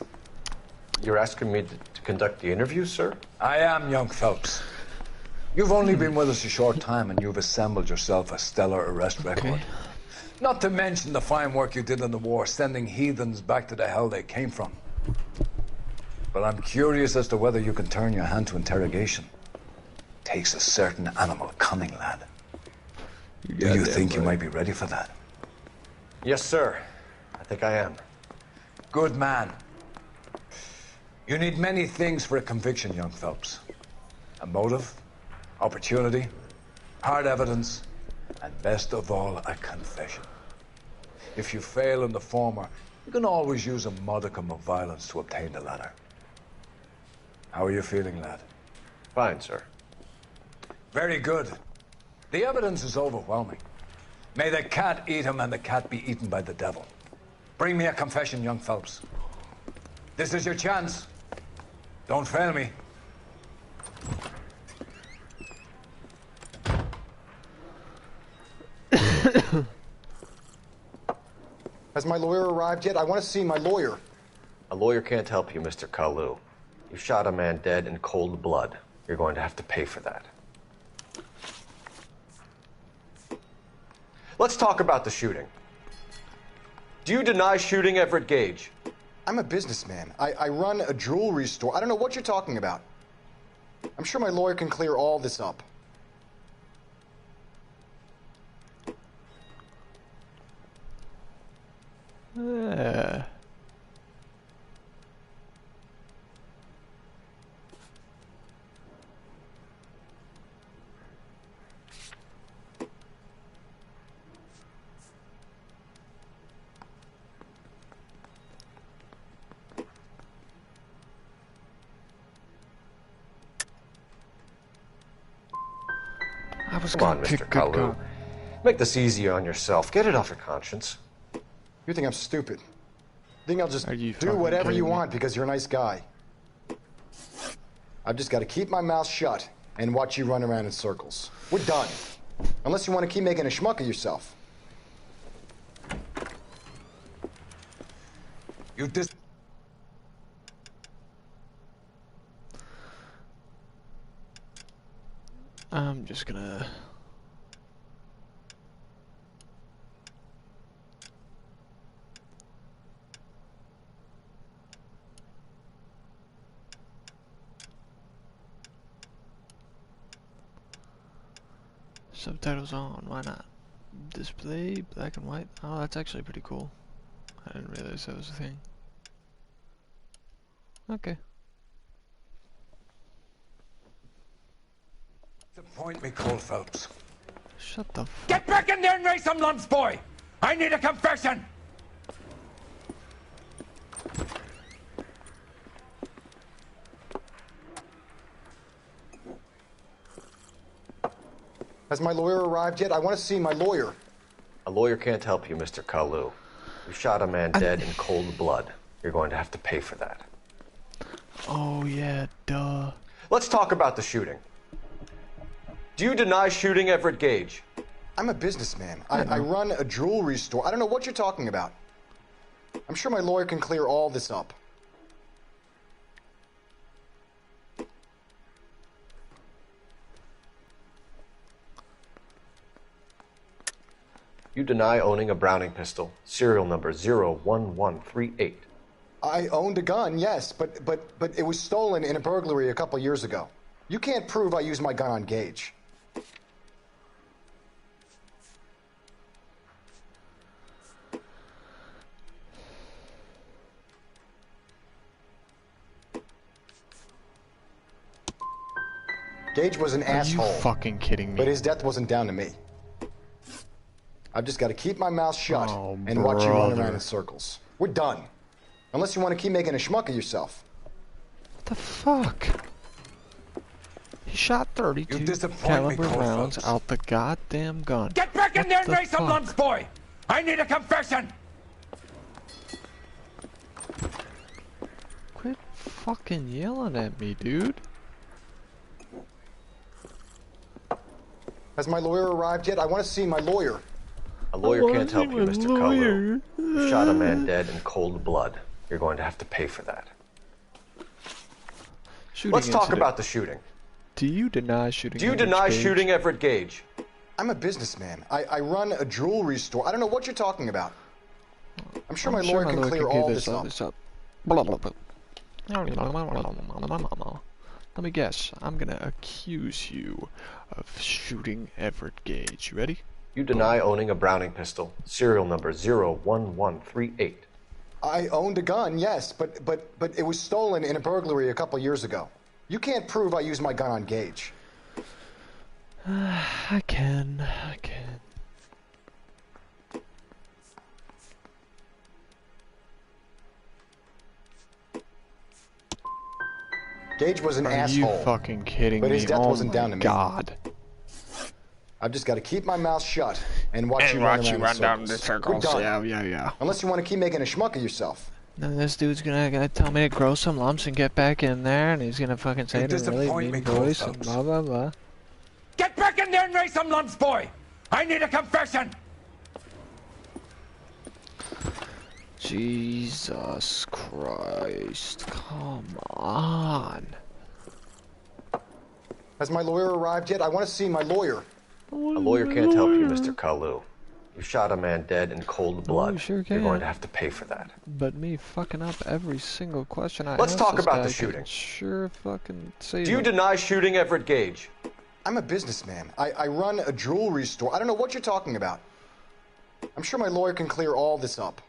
S6: You're asking me to conduct the interview, sir?
S21: I am, young Phelps. You've only been with us a short time, and you've assembled yourself a stellar arrest record. Not to mention the fine work you did in the war, sending heathens back to the hell they came from. But I'm curious as to whether you can turn your hand to interrogation. Takes a certain animal cunning, lad. Do you think you might be ready for that?
S6: Yes, sir. I think I am.
S21: Good man. You need many things for a conviction, young Phelps. A motive, opportunity, hard evidence, and best of all, a confession. If you fail in the former, you can always use a modicum of violence to obtain the latter. How are you feeling, lad?
S6: Fine, sir.
S21: Very good. The evidence is overwhelming. May the cat eat him and the cat be eaten by the devil. Bring me a confession, young Phelps. This is your chance. Don't fail me.
S18: Has my lawyer arrived yet? I want to see my lawyer.
S6: A lawyer can't help you, Mr. Kalu. You shot a man dead in cold blood. You're going to have to pay for that. Let's talk about the shooting. Do you deny shooting Everett Gage?
S18: I'm a businessman. I run a jewelry store. I don't know what you're talking about. I'm sure my lawyer can clear all this up.
S1: Yeah.
S6: Come on, Mr. Kalu. Make this easier on yourself. Get it off your conscience.
S18: You think I'm stupid? You think I'll just do
S1: fucking
S18: whatever you
S1: kidding me?
S18: want because you're a nice guy? I've just got to keep my mouth shut and watch you run around in circles. We're done. Unless you want to keep making a schmuck of yourself.
S21: You
S1: I'm just gonna... Subtitles on, why not? Display black and white. Oh, that's actually pretty cool. I didn't realize that was a thing. Okay.
S21: disappoint me, Cole Phelps.
S1: Shut the f...
S21: Get back in there and raise some lumps, boy! I need a confession!
S18: Has my lawyer arrived yet? I want to see my lawyer.
S6: A lawyer can't help you, Mr. Kalu. You shot a man dead in cold blood. You're going to have to pay for that.
S1: Oh, yeah, duh.
S6: Let's talk about the shooting. Do you deny shooting Everett Gage?
S18: I'm a businessman. I run a jewelry store. I don't know what you're talking about. I'm sure my lawyer can clear all this up.
S6: You deny owning a Browning pistol, serial number 01138.
S18: I owned a gun, yes, but it was stolen in a burglary a couple years ago. You can't prove I used my gun on Gage. Gage was an asshole.
S1: Are you fucking kidding me?
S18: But his death wasn't down to me. I've just got to keep my mouth shut and watch you run around in circles. We're done. Unless you want to keep making a schmuck of yourself.
S1: What the fuck? He shot 32 caliber rounds out the goddamn gun.
S21: Get back in there and raise some lumps, boy! I need a confession!
S1: Quit fucking yelling at me, dude.
S18: Has my lawyer arrived yet? I want to see my lawyer.
S6: A lawyer can't help you, Mr. Kalu. You shot a man dead in cold blood. You're going to have to pay for that. Let's talk about the shooting.
S1: Do you deny shooting?
S6: Do you deny shooting Everett Gage?
S18: I'm a businessman. I run a jewelry store. I don't know what you're talking about. I'm sure my lawyer can clear all this up.
S1: Let me guess. I'm gonna accuse you of shooting Everett Gage. You ready?
S6: You deny owning a Browning pistol, serial number 01138.
S18: I owned a gun, yes, but it was stolen in a burglary a couple years ago. You can't prove I used my gun on Gage.
S1: I can.
S18: Gage was an asshole.
S1: Are you fucking kidding me?
S18: But his death wasn't down to me.
S1: God.
S18: I've just got to keep my mouth shut and watch you run down the circles. We're done.
S1: Yeah.
S18: Unless you want to keep making a schmuck of yourself.
S1: Then this dude's gonna tell me to grow some lumps and get back in there, and he's gonna fucking say it in a really mean voice and blah blah blah.
S21: Get back in there and raise some lumps, boy! I need a confession!
S1: Jesus Christ, come on.
S18: Has my lawyer arrived yet? I want to see my lawyer.
S6: A lawyer can't help you, Mr. Kalu. You shot a man dead in cold blood.
S1: Sure can.
S6: You're going to have to pay for that.
S1: But me fucking up every single question I
S6: Let's
S1: ask
S6: talk
S1: this
S6: about
S1: guy
S6: the
S1: can
S6: shooting.
S1: Sure fucking say
S6: Do you deny shooting Everett Gage?
S18: I'm a businessman. I run a jewelry store. I don't know what you're talking about. I'm sure my lawyer can clear all this up.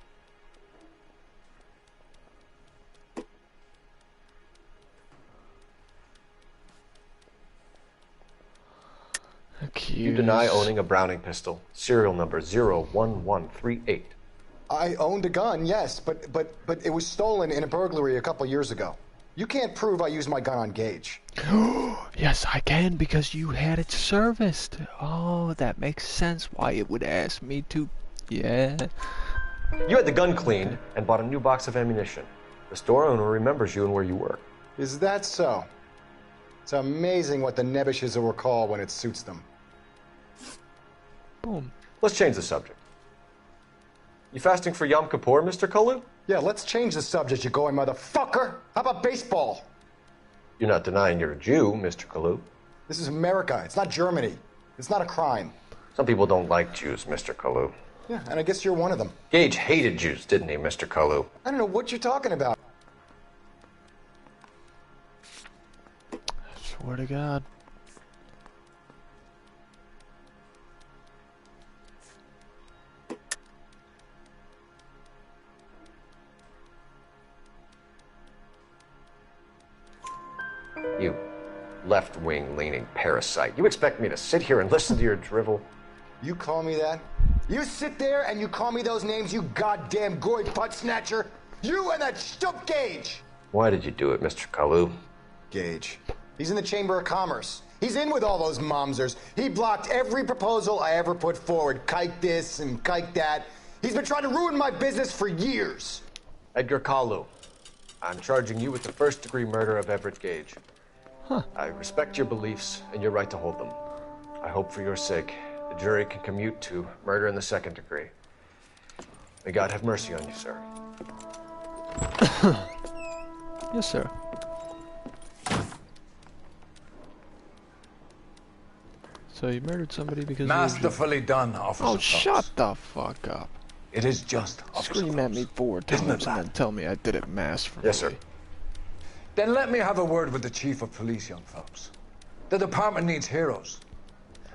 S6: You deny owning a Browning pistol, serial number 01138.
S18: I owned a gun, yes, but it was stolen in a burglary a couple years ago. You can't prove I used my gun on Gage.
S1: Yes, I can, because you had it serviced. Oh, that makes sense why it would ask me to. Yeah.
S6: You had the gun cleaned and bought a new box of ammunition. The store owner remembers you and where you work.
S18: Is that so? It's amazing what the nebbishes will recall when it suits them.
S1: Boom.
S6: Let's change the subject. You fasting for Yom Kippur, Mr. Kalu?
S18: Yeah, let's change the subject, you going motherfucker. How about baseball?
S6: You're not denying you're a Jew, Mr. Kalu.
S18: This is America. It's not Germany. It's not a crime.
S6: Some people don't like Jews, Mr. Kalu.
S18: Yeah, and I guess you're one of them.
S6: Gage hated Jews, didn't he, Mr. Kalu?
S18: I don't know what you're talking about.
S1: Swear to God.
S6: You left-wing leaning parasite. You expect me to sit here and listen to your drivel?
S18: You call me that? You sit there and you call me those names, you goddamn goy butt snatcher? You and that stup Gage!
S6: Why did you do it, Mr. Kalu?
S18: Gage. He's in the Chamber of Commerce. He's in with all those momsers. He blocked every proposal I ever put forward. Kike this and kike that. He's been trying to ruin my business for years.
S6: Edgar Kalu, I'm charging you with the first-degree murder of Everett Gage. I respect your beliefs and your right to hold them. I hope for your sake the jury can commute to murder in the second degree. May God have mercy on you, sir.
S1: Yes, sir. So you murdered somebody because
S21: Masterfully done, Officer.
S1: Oh,
S21: Phelps.
S1: shut the fuck up.
S21: It is just, Officer
S1: Scream at me 4 times
S21: Isn't it
S1: and then tell me I did it masterfully.
S6: Yes, sir.
S21: Then let me have a word with the Chief of Police, young Phelps. The department needs heroes.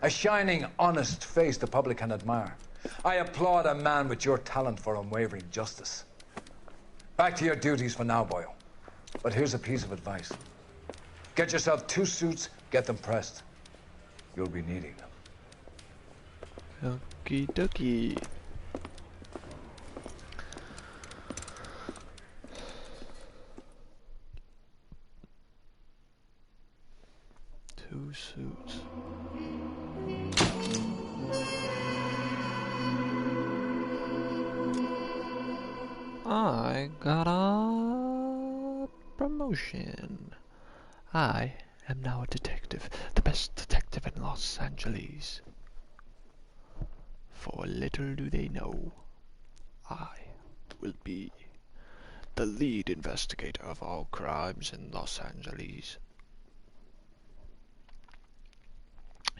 S21: A shining, honest face the public can admire. I applaud a man with your talent for unwavering justice. Back to your duties for now, Boyle. But here's a piece of advice. Get yourself 2 suits, get them pressed. You'll be needing them.
S1: Okie dokie. Two suits. I got a promotion. I am now a detective, the best detective in Los Angeles. For little do they know, I will be the lead investigator of all crimes in Los Angeles.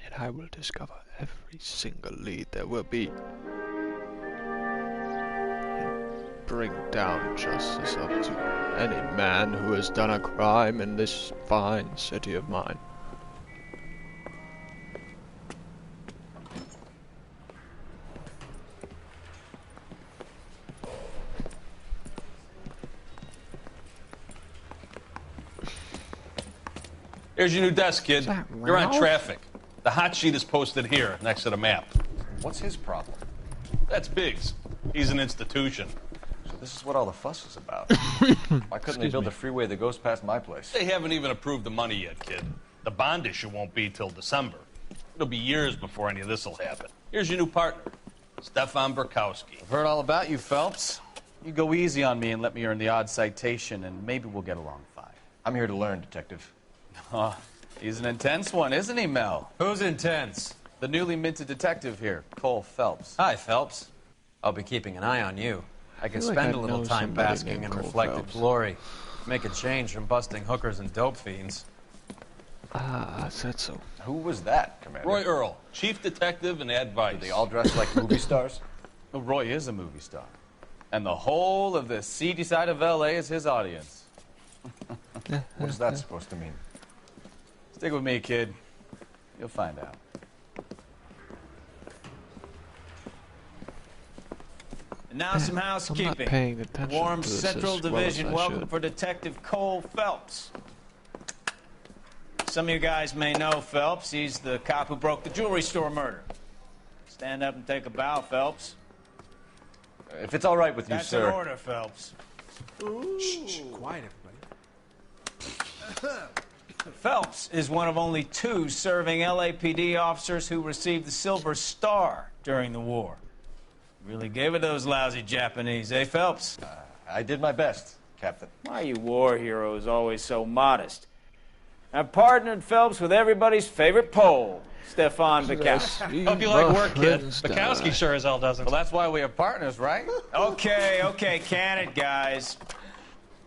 S1: And I will discover every single lead there will be. And bring down justice up to any man who has done a crime in this fine city of mine.
S7: Here's your new desk, kid. You're on
S1: Ralph?
S7: traffic. The hot sheet is posted here, next to the map.
S13: What's his problem?
S7: That's Biggs. He's an institution.
S13: So this is what all the fuss is about. Why couldn't they build a freeway that goes past my place?
S7: They haven't even approved the money yet, kid. The bond issue won't be till December. It'll be years before any of this will happen. Here's your new partner, Stefan Burkowski.
S4: I've heard all about you, Phelps. You go easy on me and let me earn the odd citation, and maybe we'll get along fine.
S13: I'm here to learn, Detective.
S4: Oh, he's an intense one, isn't he, Mel?
S10: Who's intense?
S4: The newly minted detective here, Cole Phelps.
S10: Hi, Phelps. I'll be keeping an eye on you. I can
S1: feel like
S10: spend
S1: I
S10: a little
S1: know
S10: time
S1: somebody
S10: basking
S1: named
S10: in
S1: Cole
S10: reflected
S1: Phelps.
S10: glory. Make a change from busting hookers and dope fiends.
S1: Ah, I said so.
S13: Who was that, Commander?
S7: Roy Earl, chief detective and advice.
S13: Are they all dressed like movie stars?
S4: Well, Roy is a movie star. And the whole of the seedy side of L.A. is his audience.
S13: What is that supposed to mean?
S4: Stick with me, kid. You'll find out. And now some housekeeping.
S1: I'm not paying attention
S4: Warm
S1: to this
S4: Central
S1: as well
S4: Division,
S1: as I
S4: welcome
S1: should.
S4: for Detective Cole Phelps. Some of you guys may know Phelps. He's the cop who broke the jewelry store murder. Stand up and take a bow, Phelps.
S13: If it's all right with you,
S4: That's
S13: sir.
S4: an order, Phelps.
S19: Shh, quiet, everybody.
S3: Phelps is one of only 2 serving LAPD officers who received the Silver Star during the war. Really gave it those lousy Japanese, eh, Phelps?
S9: I did my best, Captain.
S3: Why are you war heroes always so modest? I partnered Phelps with everybody's favorite Pole, Stefan Bukowski.
S7: Hope you like work, kid. Bukowski sure as hell doesn't.
S4: Well, that's why we have partners, right?
S3: Okay, can it, guys?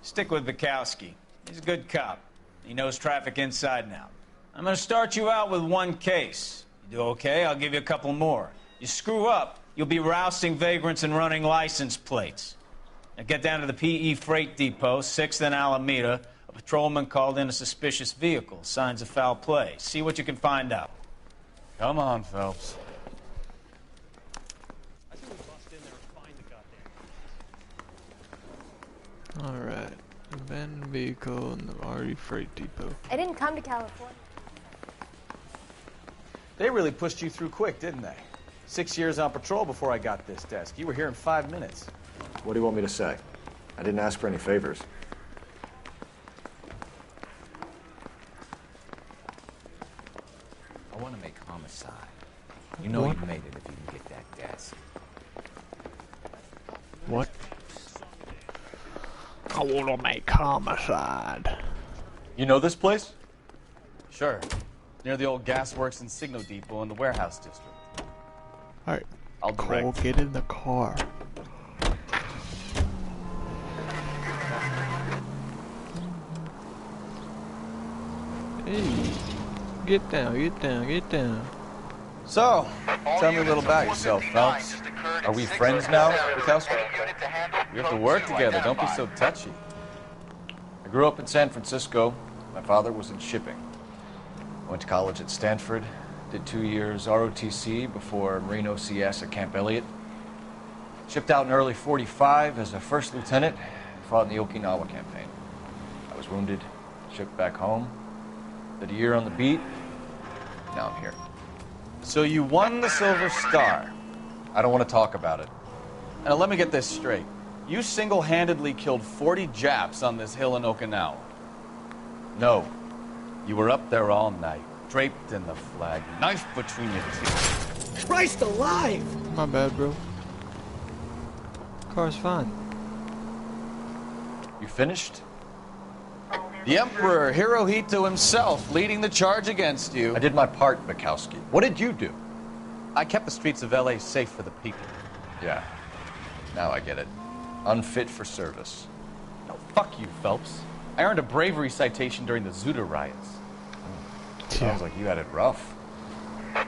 S3: Stick with Bukowski. He's a good cop. He knows traffic inside and out. I'm going to start you out with 1 case. You do okay, I'll give you a couple more. You screw up, you'll be rousting vagrants and running license plates. Now get down to the PE Freight Depot, 6th and Alameda. A patrolman called in a suspicious vehicle. Signs of foul play. See what you can find out.
S4: Come on, Phelps.
S1: Alright. Abandoned vehicle in the RE Freight Depot.
S20: I didn't come to California.
S13: They really pushed you through quick, didn't they? 6 years on patrol before I got this desk. You were here in 5 minutes.
S6: What do you want me to say? I didn't ask for any favors.
S4: I want to make homicide. You know you made it if you can get that desk.
S1: What? I want to make homicide.
S13: You know this place? Sure. Near the old gasworks and Signal Depot in the warehouse district.
S1: Alright.
S13: I'll direct.
S1: Cole, get in the car. Hey. Get down, get down, get down.
S13: So, tell me a little about yourself, Phelps. Are we friends now, Bukowski? We have to work together. Don't be so touchy. I grew up in San Francisco. My father was in shipping. I went to college at Stanford. Did 2 years ROTC before Marine OCS at Camp Elliott. Shipped out in early '45 as a first lieutenant. Fought in the Okinawa campaign. I was wounded. Shipped back home. Did a year on the beat. Now I'm here. So you won the Silver Star. I don't want to talk about it. Now let me get this straight. You single-handedly killed 40 Japs on this hill in Okinawa. No. You were up there all night, draped in the flag, knife between your teeth.
S11: Christ alive!
S1: My bad, bro. Car's fine.
S13: You finished? The Emperor Hirohito himself leading the charge against you. I did my part, Bukowski. What did you do? I kept the streets of LA safe for the people. Yeah. Now I get it. Unfit for service. No, fuck you, Phelps. I earned a bravery citation during the Zuda riots. Sounds like you had it rough.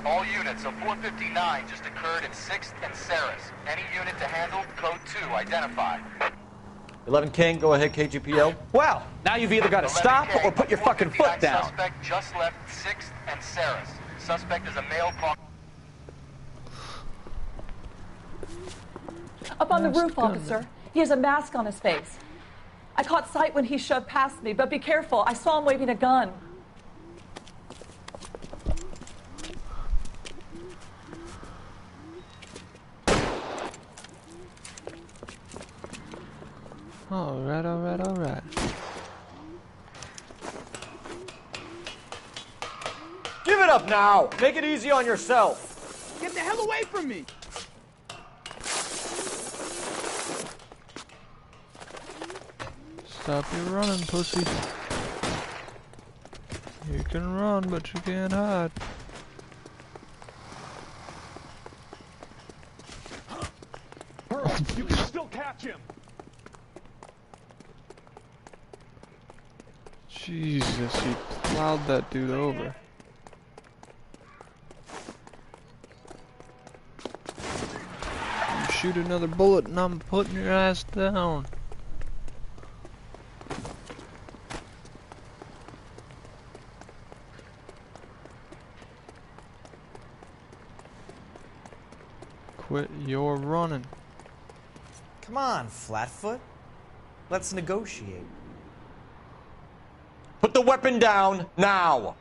S22: All units, a 459 just occurred in 6th and Saris. Any unit to handle, code 2, identified.
S13: 11 King, go ahead, KGPL.
S3: Well, now you've either got to stop or put your fucking foot down.
S22: Suspect just left 6th and Saris. Suspect is a male.
S23: Up on the roof, officer. He has a mask on his face. I caught sight when he shoved past me, but be careful. I saw him waving a gun.
S1: Alright, alright, alright.
S9: Give it up now! Make it easy on yourself!
S11: Get the hell away from me!
S1: Stop your running, pussy. You can run, but you can't hide.
S15: You can still catch him!
S1: Jesus, he plowed that dude over. You shoot another bullet and I'm putting your ass down. Quit your running.
S24: Come on, Flatfoot. Let's negotiate.
S13: Put the weapon down now!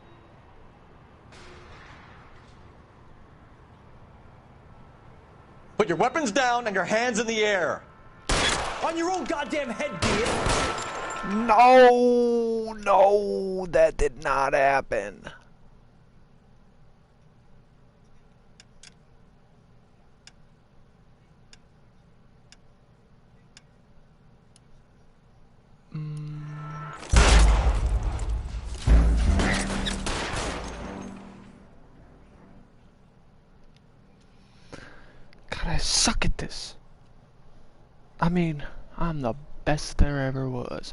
S13: Put your weapons down and your hands in the air.
S24: On your own goddamn head, be it.
S1: No, no, that did not happen. God, I suck at this. I mean, I'm the best there ever was.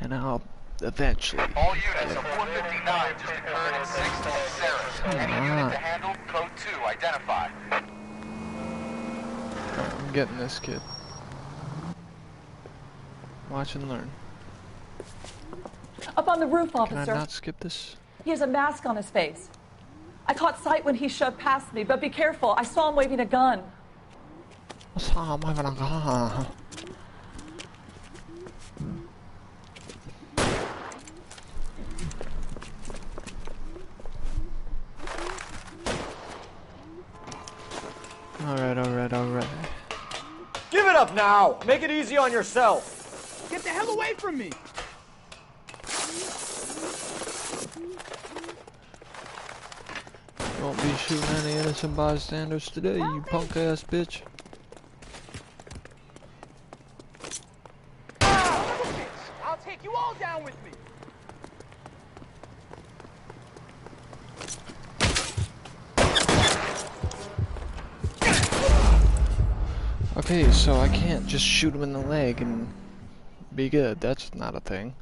S1: And I'll eventually.
S22: All units of 459 just occurred in 6th and Sarah. Any unit to handle, code 2, identify.
S1: I'm getting this kid. Watch and learn.
S23: Up on the roof, officer.
S1: Can I not skip this?
S23: He has a mask on his face. I caught sight when he shoved past me, but be careful. I saw him waving a gun.
S1: I saw him waving a gun. Alright.
S9: Give it up now! Make it easy on yourself!
S15: Get the hell away from me!
S1: Won't be shooting any innocent bystanders today, you punk ass bitch.
S15: I'll take you all down with me!
S1: Okay, so I can't just shoot him in the leg and be good. That's not a thing.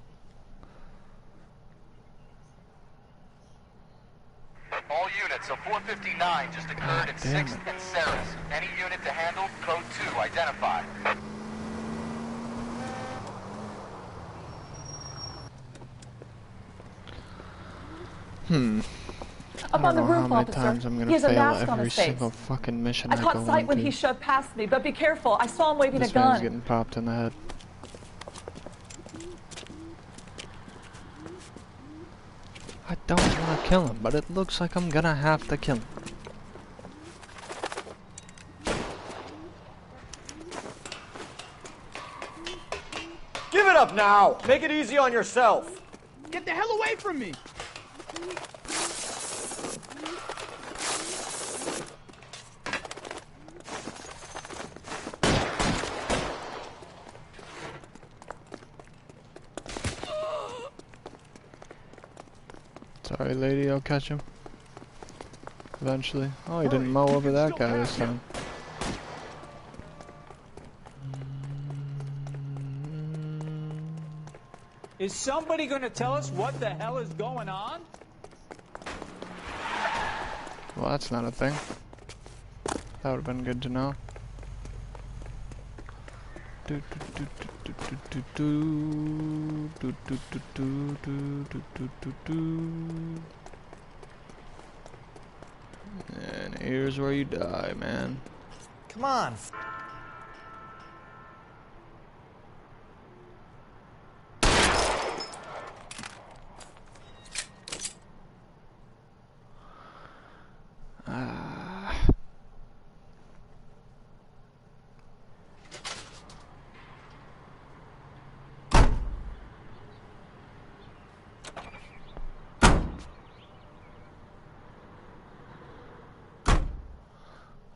S22: All units of 459 just occurred in 6th and Sarah. Any unit to handle, code 2, identify.
S23: Up on the roof,
S1: how many
S23: officer.
S1: times I'm
S23: He
S1: gonna
S23: has a
S1: fail
S23: mask on
S1: every
S23: his face.
S1: single fucking mission
S23: I
S1: I
S23: caught
S1: go
S23: sight when
S1: into.
S23: he shoved past me, but be careful. I saw him waving
S1: This
S23: a
S1: man's
S23: gun.
S1: getting popped in the head. I don't want to kill him, but it looks like I'm gonna have to kill him.
S9: Give it up now! Make it easy on yourself!
S15: Get the hell away from me!
S1: Sorry, lady, I'll catch him. Eventually. Oh, he didn't mow over that guy this time.
S8: Is somebody going to tell us what the hell is going on?
S1: Well, that's not a thing. That would have been good to know. And here's where you die, man.
S24: Come on.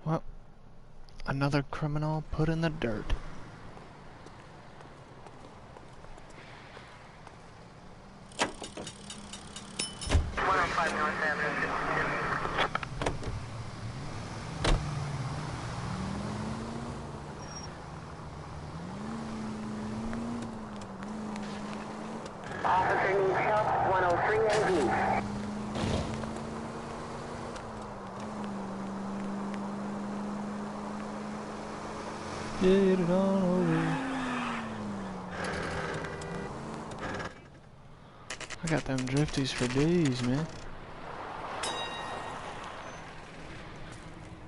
S1: Well, another criminal put in the dirt.
S12: Officer needs help, 103 AV.
S1: Get it on over. I got them drifties for days, man.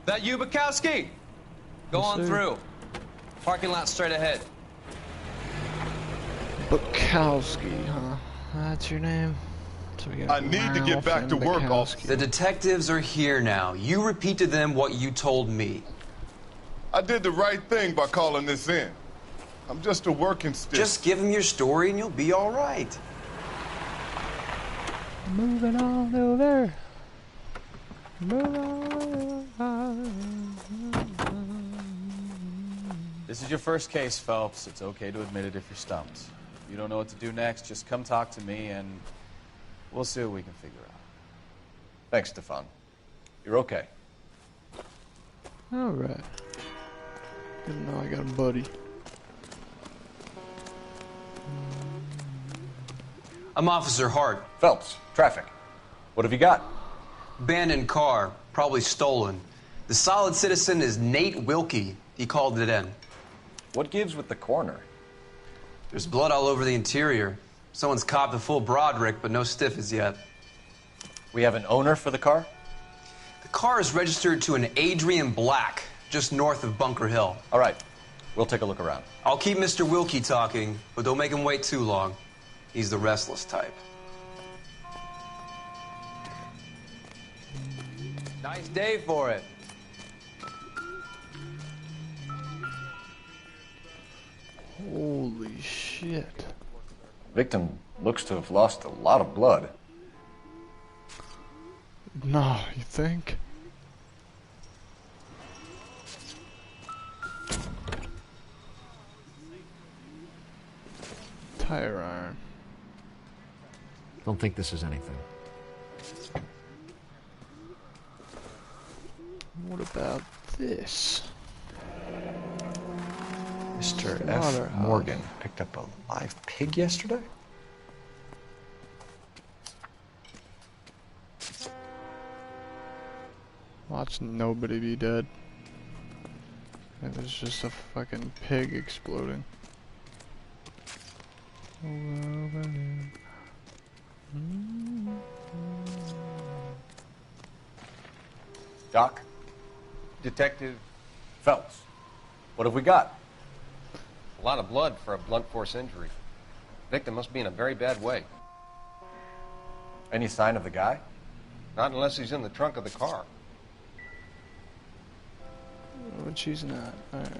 S4: That you, Bukowski? Go
S1: Yes,
S4: on
S1: sir.
S4: through. Parking lot straight ahead.
S1: Bukowski, huh? That's your name? So we got
S14: I need to get
S1: Ralph
S14: back
S1: and
S14: to work,
S1: Bukowski.
S14: officer.
S16: The detectives are here now. You repeat to them what you told me.
S14: I did the right thing by calling this in.
S2: I'm just a working stick.
S16: Just give him your story and you'll be all right.
S1: Moving on over. Move on.
S3: This is your first case, Phelps. It's okay to admit it if you're stumped. If you don't know what to do next, just come talk to me and we'll see what we can figure out.
S6: Thanks, Stefan. You're okay.
S1: Alright. Didn't know I got a buddy.
S16: I'm Officer Hart.
S6: Phelps, traffic. What have you got?
S16: Abandoned car, probably stolen. The solid citizen is Nate Wilkie. He called it in.
S6: What gives with the coroner?
S16: There's blood all over the interior. Someone's copped a full Broderick, but no stiff as yet.
S6: We have an owner for the car?
S16: The car is registered to an Adrian Black, just north of Bunker Hill.
S6: All right. We'll take a look around.
S16: I'll keep Mr. Wilkie talking, but don't make him wait too long. He's the restless type.
S4: Nice day for it.
S1: Holy shit.
S6: Victim looks to have lost a lot of blood.
S1: Nah, you think? Tire iron.
S5: Don't think this is anything.
S1: What about this?
S6: Mr. F. Morgan picked up a live pig yesterday?
S1: Watch nobody be dead. It was just a fucking pig exploding.
S6: Doc?
S14: Detective
S6: Phelps. What have we got?
S14: a lot of blood for a blunt force injury. Victim must be in a very bad way.
S6: Any sign of the guy?
S14: Not unless he's in the trunk of the car.
S1: But she's not. Alright.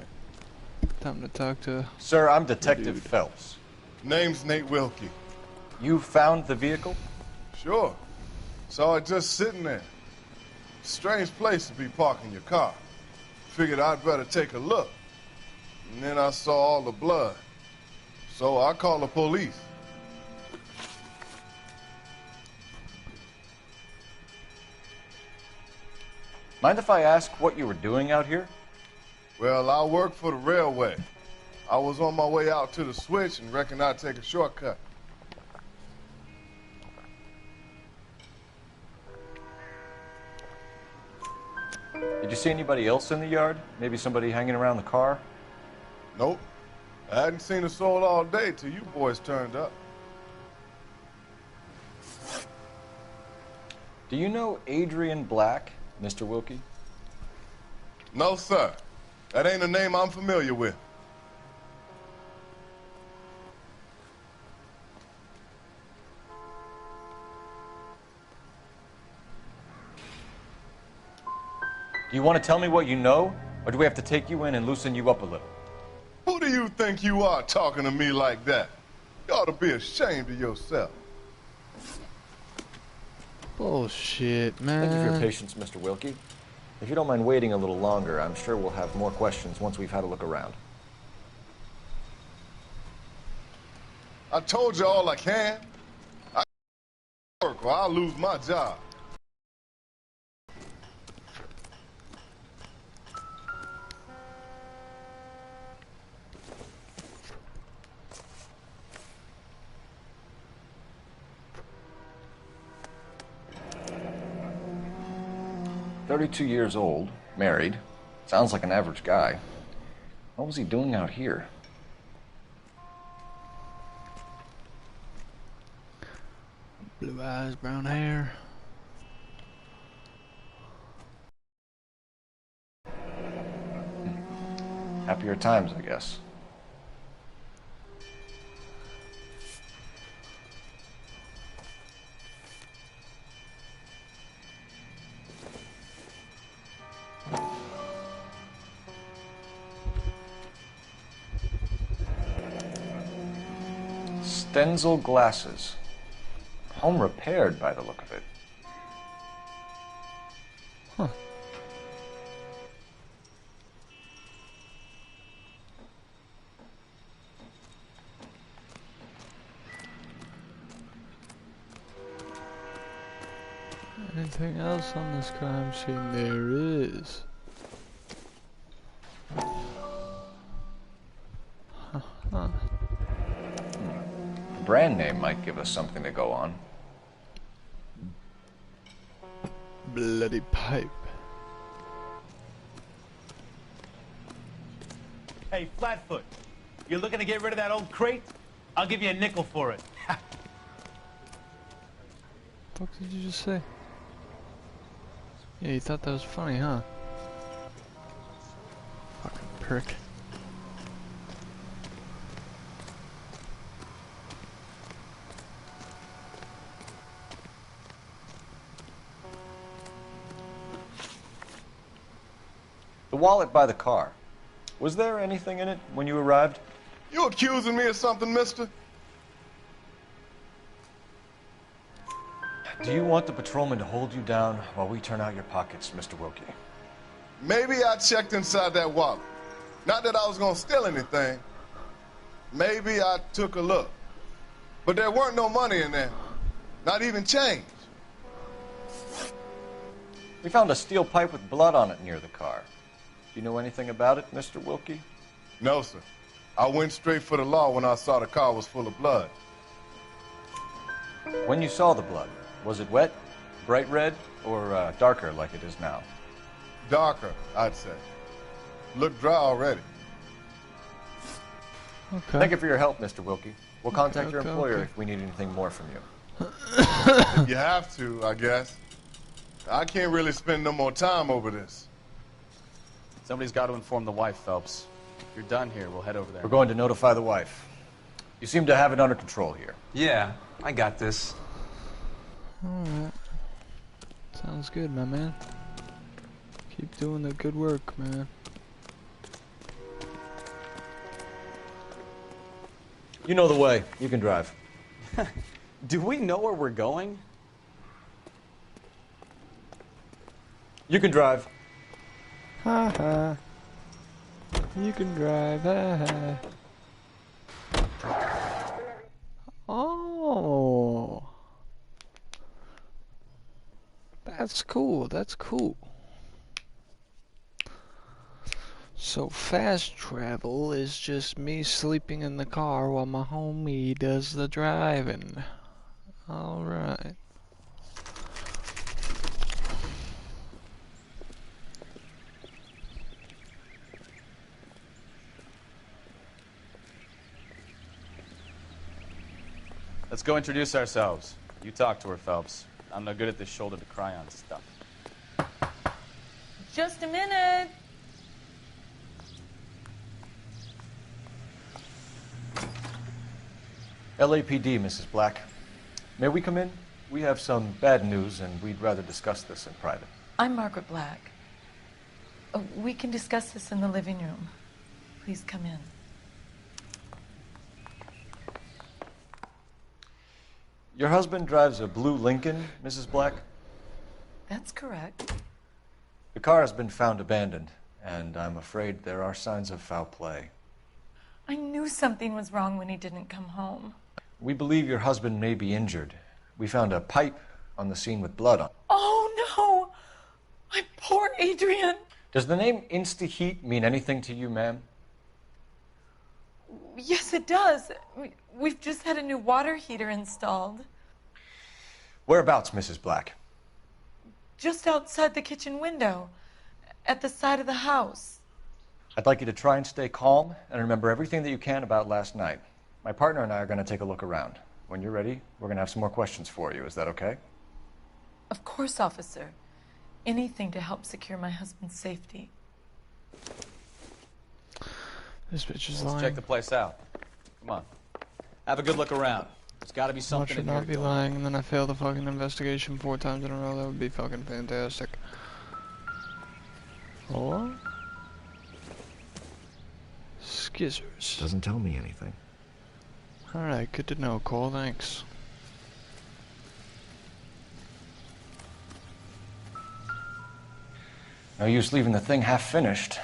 S1: Time to talk to...
S6: Sir, I'm Detective Phelps.
S2: Name's Nate Wilkie.
S6: You found the vehicle?
S2: Sure. Saw it just sitting there. Strange place to be parking your car. Figured I'd better take a look. And then I saw all the blood. So I called the police.
S6: Mind if I ask what you were doing out here?
S2: Well, I work for the railway. I was on my way out to the switch and reckoned I'd take a shortcut.
S6: Did you see anybody else in the yard? Maybe somebody hanging around the car?
S2: Nope. I hadn't seen a soul all day till you boys turned up.
S6: Do you know Adrian Black, Mr. Wilkie?
S2: No, sir. That ain't a name I'm familiar with.
S6: Do you want to tell me what you know, or do we have to take you in and loosen you up a little?
S2: Who do you think you are talking to me like that? You ought to be ashamed of yourself.
S1: Bullshit, man.
S6: Thank you for your patience, Mr. Wilkie. If you don't mind waiting a little longer, I'm sure we'll have more questions once we've had a look around.
S2: I told you all I can. I work or I'll lose my job.
S6: "32 years old, married. Sounds like an average guy. What was he doing out here?"
S1: Blue eyes, brown hair.
S6: Happier times, I guess. Stenzel glasses. Home repaired by the look of it.
S1: Huh. Anything else on this crime scene? There is. Huh.
S6: Brand name might give us something to go on.
S1: Bloody pipe.
S8: Hey, Flatfoot, you're looking to get rid of that old crate? I'll give you a nickel for it.
S1: What did you just say? Yeah, you thought that was funny, huh? Fucking prick.
S6: The wallet by the car. Was there anything in it when you arrived?
S2: You accusing me of something, mister?
S6: Do you want the patrolman to hold you down while we turn out your pockets, Mr. Wilkie?
S2: Maybe I checked inside that wallet. Not that I was gonna steal anything. Maybe I took a look. But there weren't no money in there. Not even change.
S6: We found a steel pipe with blood on it near the car. Do you know anything about it, Mr. Wilkie?
S2: No, sir. I went straight for the law when I saw the car was full of blood.
S6: When you saw the blood, was it wet, bright red, or darker like it is now?
S2: Darker, I'd say. Looked dry already.
S1: Okay.
S6: Thank you for your help, Mr. Wilkie. We'll contact your employer if we need anything more from you.
S2: If you have to, I guess. I can't really spend no more time over this.
S10: Somebody's got to inform the wife, Phelps. If you're done here, we'll head over there.
S6: We're going to notify the wife. You seem to have it under control here.
S16: Yeah, I got this.
S1: Alright. Sounds good, my man. Keep doing the good work, man.
S6: You know the way. You can drive.
S10: Do we know where we're going?
S6: You can drive.
S1: Ha ha. You can drive. Ha ha. Oh. That's cool. That's cool. So fast travel is just me sleeping in the car while my homie does the driving. Alright.
S10: Let's go introduce ourselves. You talk to her, Phelps. I'm no good at this shoulder to cry on stuff.
S23: Just a minute.
S6: LAPD, Mrs. Black. May we come in? We have some bad news, and we'd rather discuss this in private.
S23: I'm Margaret Black. We can discuss this in the living room. Please come in.
S6: Your husband drives a blue Lincoln, Mrs. Black?
S23: That's correct.
S6: The car has been found abandoned, and I'm afraid there are signs of foul play.
S23: I knew something was wrong when he didn't come home.
S6: We believe your husband may be injured. We found a pipe on the scene with blood on it.
S23: Oh, no! My poor Adrian!
S6: Does the name Insta-Heat mean anything to you, ma'am?
S23: Yes, it does. We've just had a new water heater installed.
S6: Whereabouts, Mrs. Black?
S23: Just outside the kitchen window, at the side of the house.
S6: I'd like you to try and stay calm and remember everything that you can about last night. My partner and I are going to take a look around. When you're ready, we're going to have some more questions for you. Is that okay?
S23: Of course, officer. Anything to help secure my husband's safety.
S1: This bitch is
S10: Let's
S1: lying.
S10: check the place out. Come on. Have a good look around. There's got to be
S1: I
S10: something
S1: should
S10: in
S1: not
S10: here.
S1: be lying, and then I fail the fucking investigation 4 times in a row. That would be fucking fantastic. Or skizzers.
S5: Doesn't tell me anything.
S1: Alright, good to know, Cole, thanks.
S6: No use leaving the thing half finished.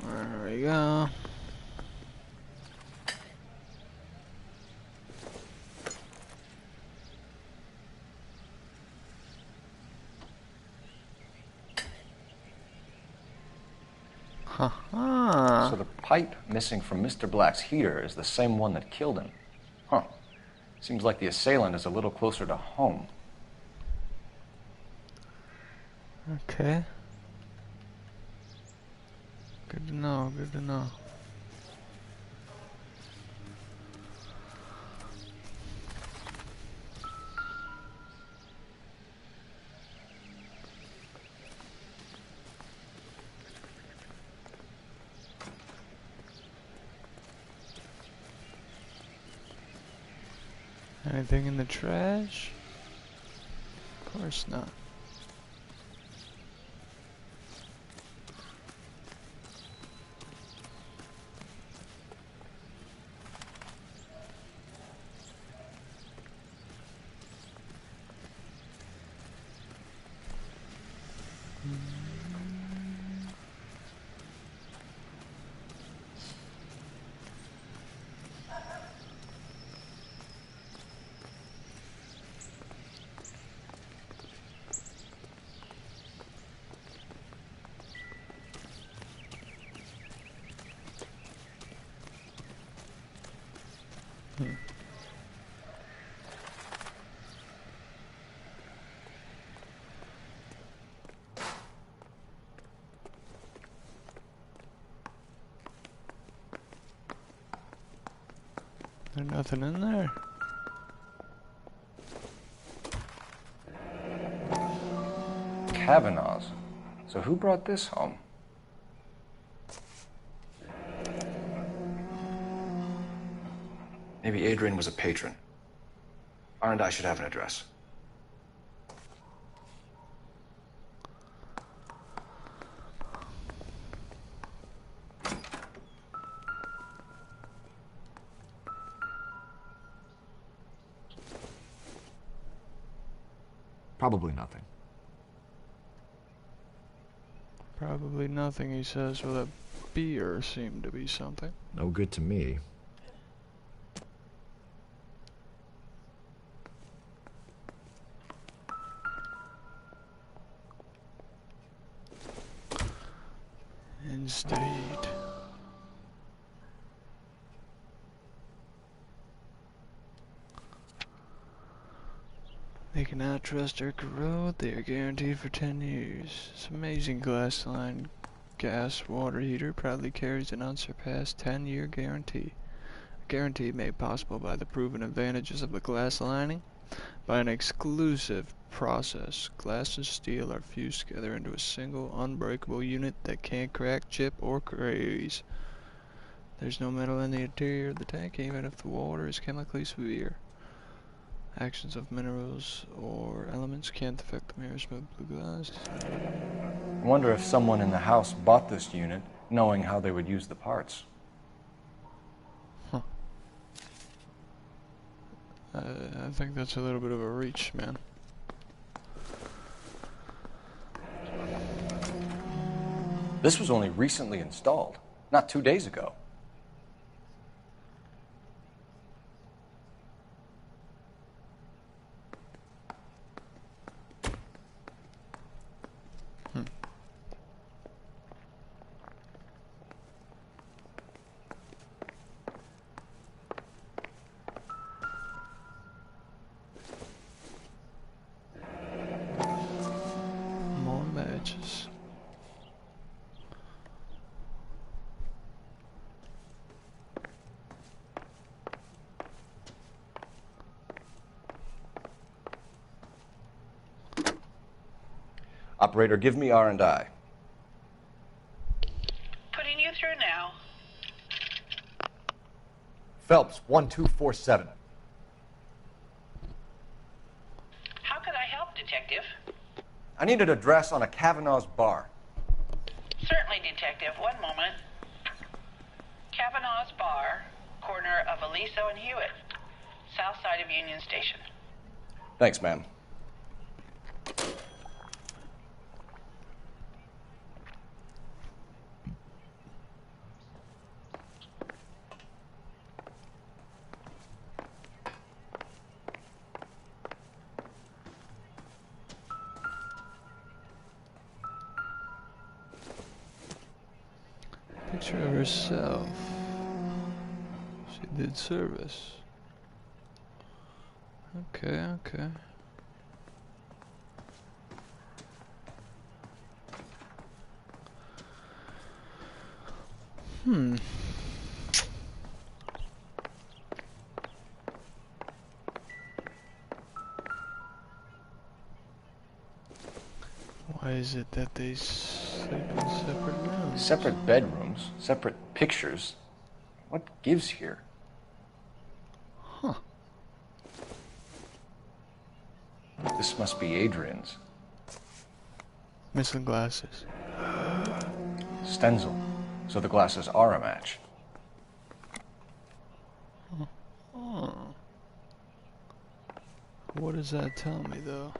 S1: There we go.
S6: So the pipe missing from Mr. Black's heater is the same one that killed him. Huh. Seems like the assailant is a little closer to home.
S1: Okay. Good to know, good to know. Anything in the trash? Of course not. There's nothing in there.
S6: Kavanaugh's. So who brought this home? Maybe Adrian was a patron. R&I should have an address.
S5: Probably nothing.
S1: Probably nothing, he says, with a beer seemed to be something.
S5: No good to me.
S1: Indeed. They cannot trust or corrode. They are guaranteed for 10 years. This amazing glass line gas water heater proudly carries an unsurpassed 10-year guarantee. A guarantee made possible by the proven advantages of the glass lining. By an exclusive process, glass and steel are fused together into a single unbreakable unit that can't crack, chip, or craze. There's no metal in the interior of the tank, even if the water is chemically severe. Actions of minerals or elements can't affect the mirror smooth blue glass.
S6: I wonder if someone in the house bought this unit knowing how they would use the parts.
S1: Huh. I think that's a little bit of a reach, man.
S6: This was only recently installed, not 2 days ago.
S1: More matches.
S6: Operator, give me R&I. Phelps, 1247.
S12: How can I help, Detective?
S6: I need an address on a Kavanaugh's bar.
S12: Certainly, Detective. One moment. Kavanaugh's Bar, corner of Aliso and Hewitt, south side of Union Station.
S6: Thanks, ma'am.
S1: Picture of herself. She did service. Okay, okay. Why is it that they sleep in separate rooms?
S6: Separate bedrooms, separate pictures. What gives here?
S1: Huh.
S6: This must be Adrian's.
S1: Missing glasses.
S6: Stenzel. So the glasses are a match.
S1: Oh. What does that tell me, though?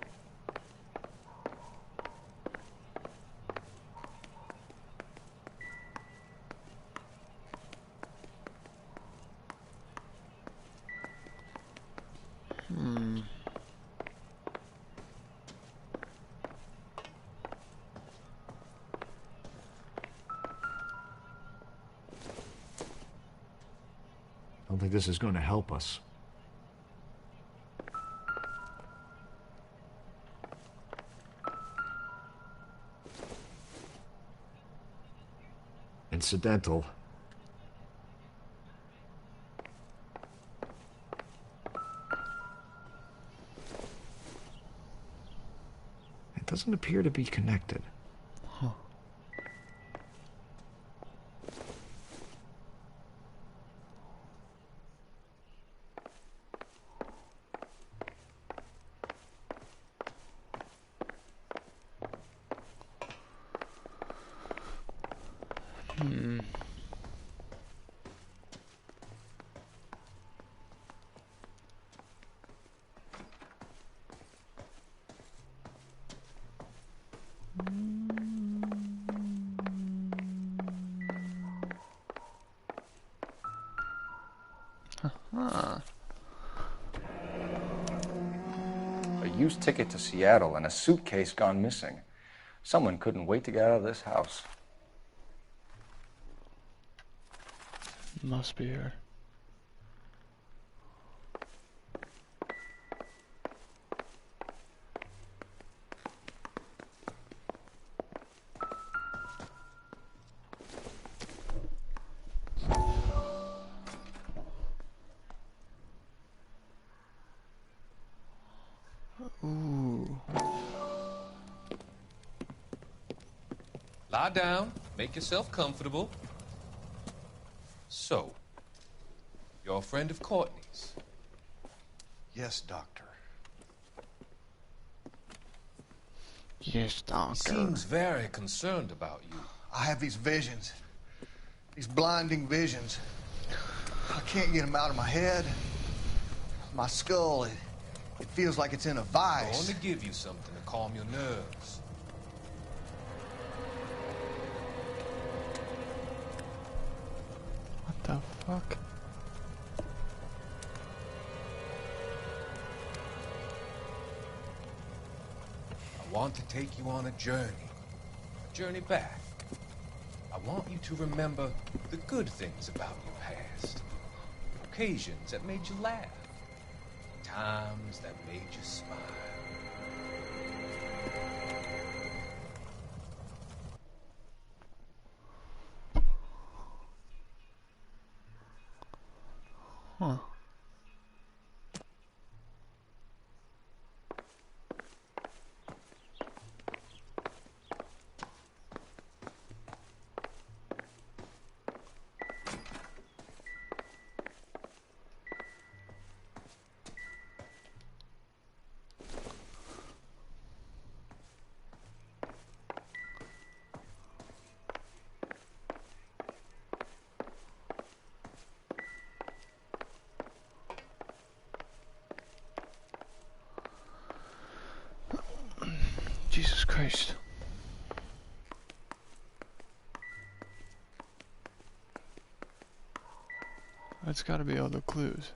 S5: I don't think this is going to help us. Incidental. It doesn't appear to be connected.
S1: Huh.
S6: A used ticket to Seattle and a suitcase gone missing. Someone couldn't wait to get out of this house.
S1: Must be her. Ooh.
S17: Lie down. Make yourself comfortable. So, you're a friend of Courtney's?
S18: Yes, Doctor.
S1: Yes, Doctor.
S17: He seems very concerned about you.
S18: I have these visions. These blinding visions. I can't get them out of my head. My skull, it feels like it's in a
S17: I
S18: vice.
S17: want to give you something to calm your nerves.
S1: What the fuck?
S17: I want to take you on a journey back. I want you to remember the good things about your past. Occasions that made you laugh. Times that made you smile.
S1: Huh. Jesus Christ. That's gotta be all the clues.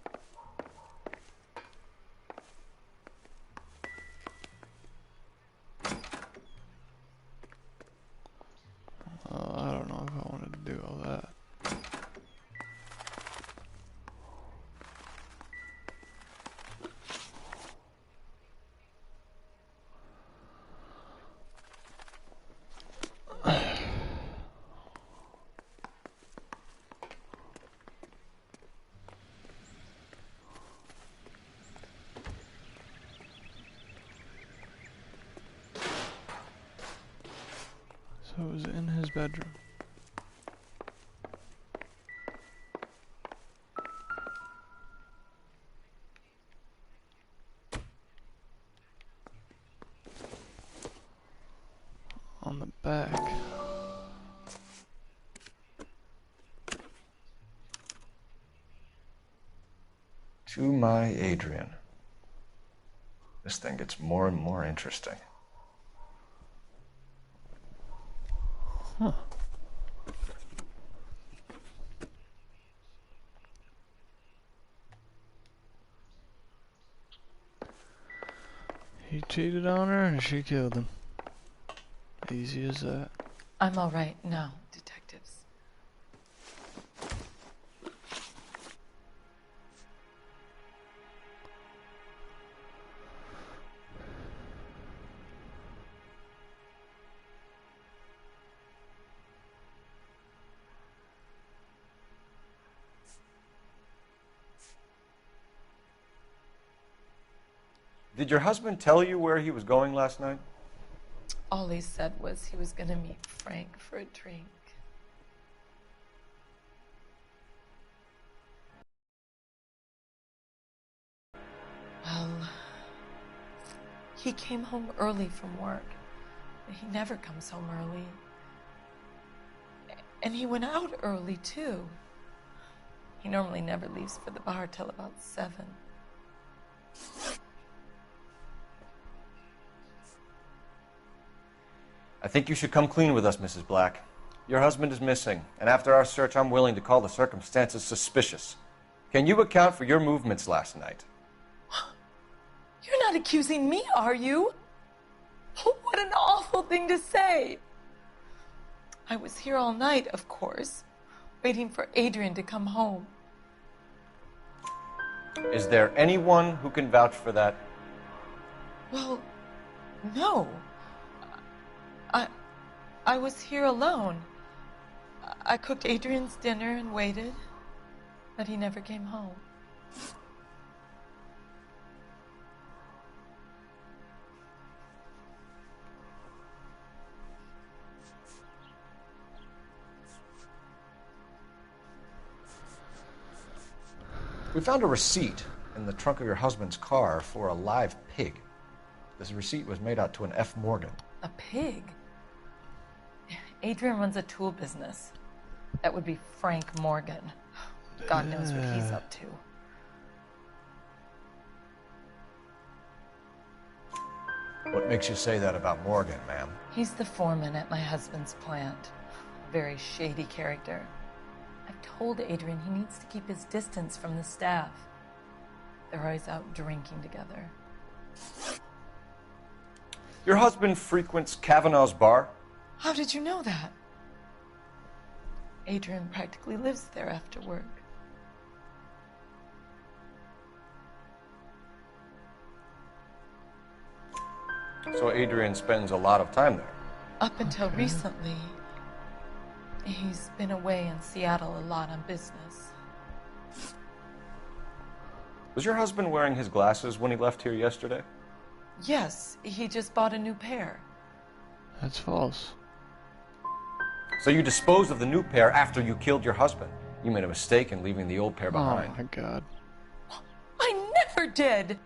S1: I don't know if I wanted to do all that. So it was in his bedroom. On the back.
S6: To my Adrian. This thing gets more and more interesting.
S1: Huh. He cheated on her and she killed him. Easy as that.
S7: I'm all right now, detectives.
S6: Did your husband tell you where he was going last night?
S7: All he said was he was going to meet Frank for a drink. Well, he came home early from work. He never comes home early. And he went out early, too. He normally never leaves for the bar till about 7.
S6: I think you should come clean with us, Mrs. Black. Your husband is missing, and after our search, I'm willing to call the circumstances suspicious. Can you account for your movements last night?
S7: You're not accusing me, are you? What an awful thing to say. I was here all night, of course, waiting for Adrian to come home.
S6: Is there anyone who can vouch for that?
S7: Well, no. I was here alone. I cooked Adrian's dinner and waited, but he never came home.
S6: We found a receipt in the trunk of your husband's car for a live pig. This receipt was made out to an F. Morgan.
S7: A pig? Adrian runs a tool business. That would be Frank Morgan. God knows what he's up to.
S6: What makes you say that about Morgan, ma'am?
S7: He's the foreman at my husband's plant. A very shady character. I've told Adrian he needs to keep his distance from the staff. They're always out drinking together.
S6: Your husband frequents Kavanaugh's bar?
S7: How did you know that? Adrian practically lives there after work.
S6: So Adrian spends a lot of time there?
S7: Up until recently, he's been away in Seattle a lot on business.
S6: Was your husband wearing his glasses when he left here yesterday?
S7: Yes, he just bought a new pair.
S1: That's false.
S6: So you disposed of the new pair after you killed your husband. You made a mistake in leaving the old pair behind.
S1: Oh my God.
S7: I never did!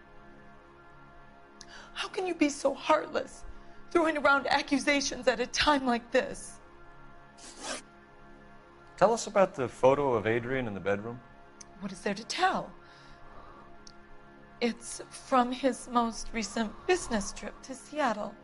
S7: How can you be so heartless, throwing around accusations at a time like this?
S6: Tell us about the photo of Adrian in the bedroom.
S7: What is there to tell? It's from his most recent business trip to Seattle.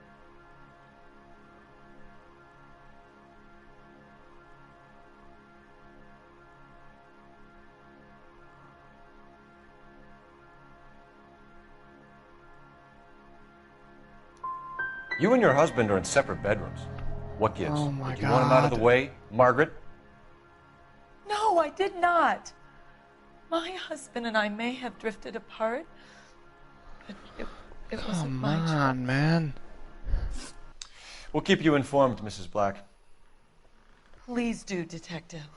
S6: You and your husband are in separate bedrooms. What gives?
S1: Oh my
S6: Did you want him out of the way, Margaret?
S7: No, I did not. My husband and I may have drifted apart, but it wasn't my choice.
S1: Come on, man.
S6: We'll keep you informed, Mrs. Black.
S7: Please do, Detective.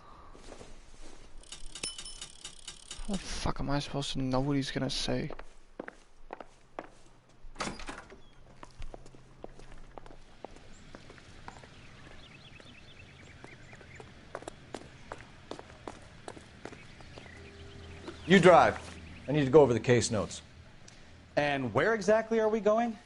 S1: How the fuck am I supposed to know what he's gonna say?
S6: You drive. I need to go over the case notes.
S4: And where exactly are we going?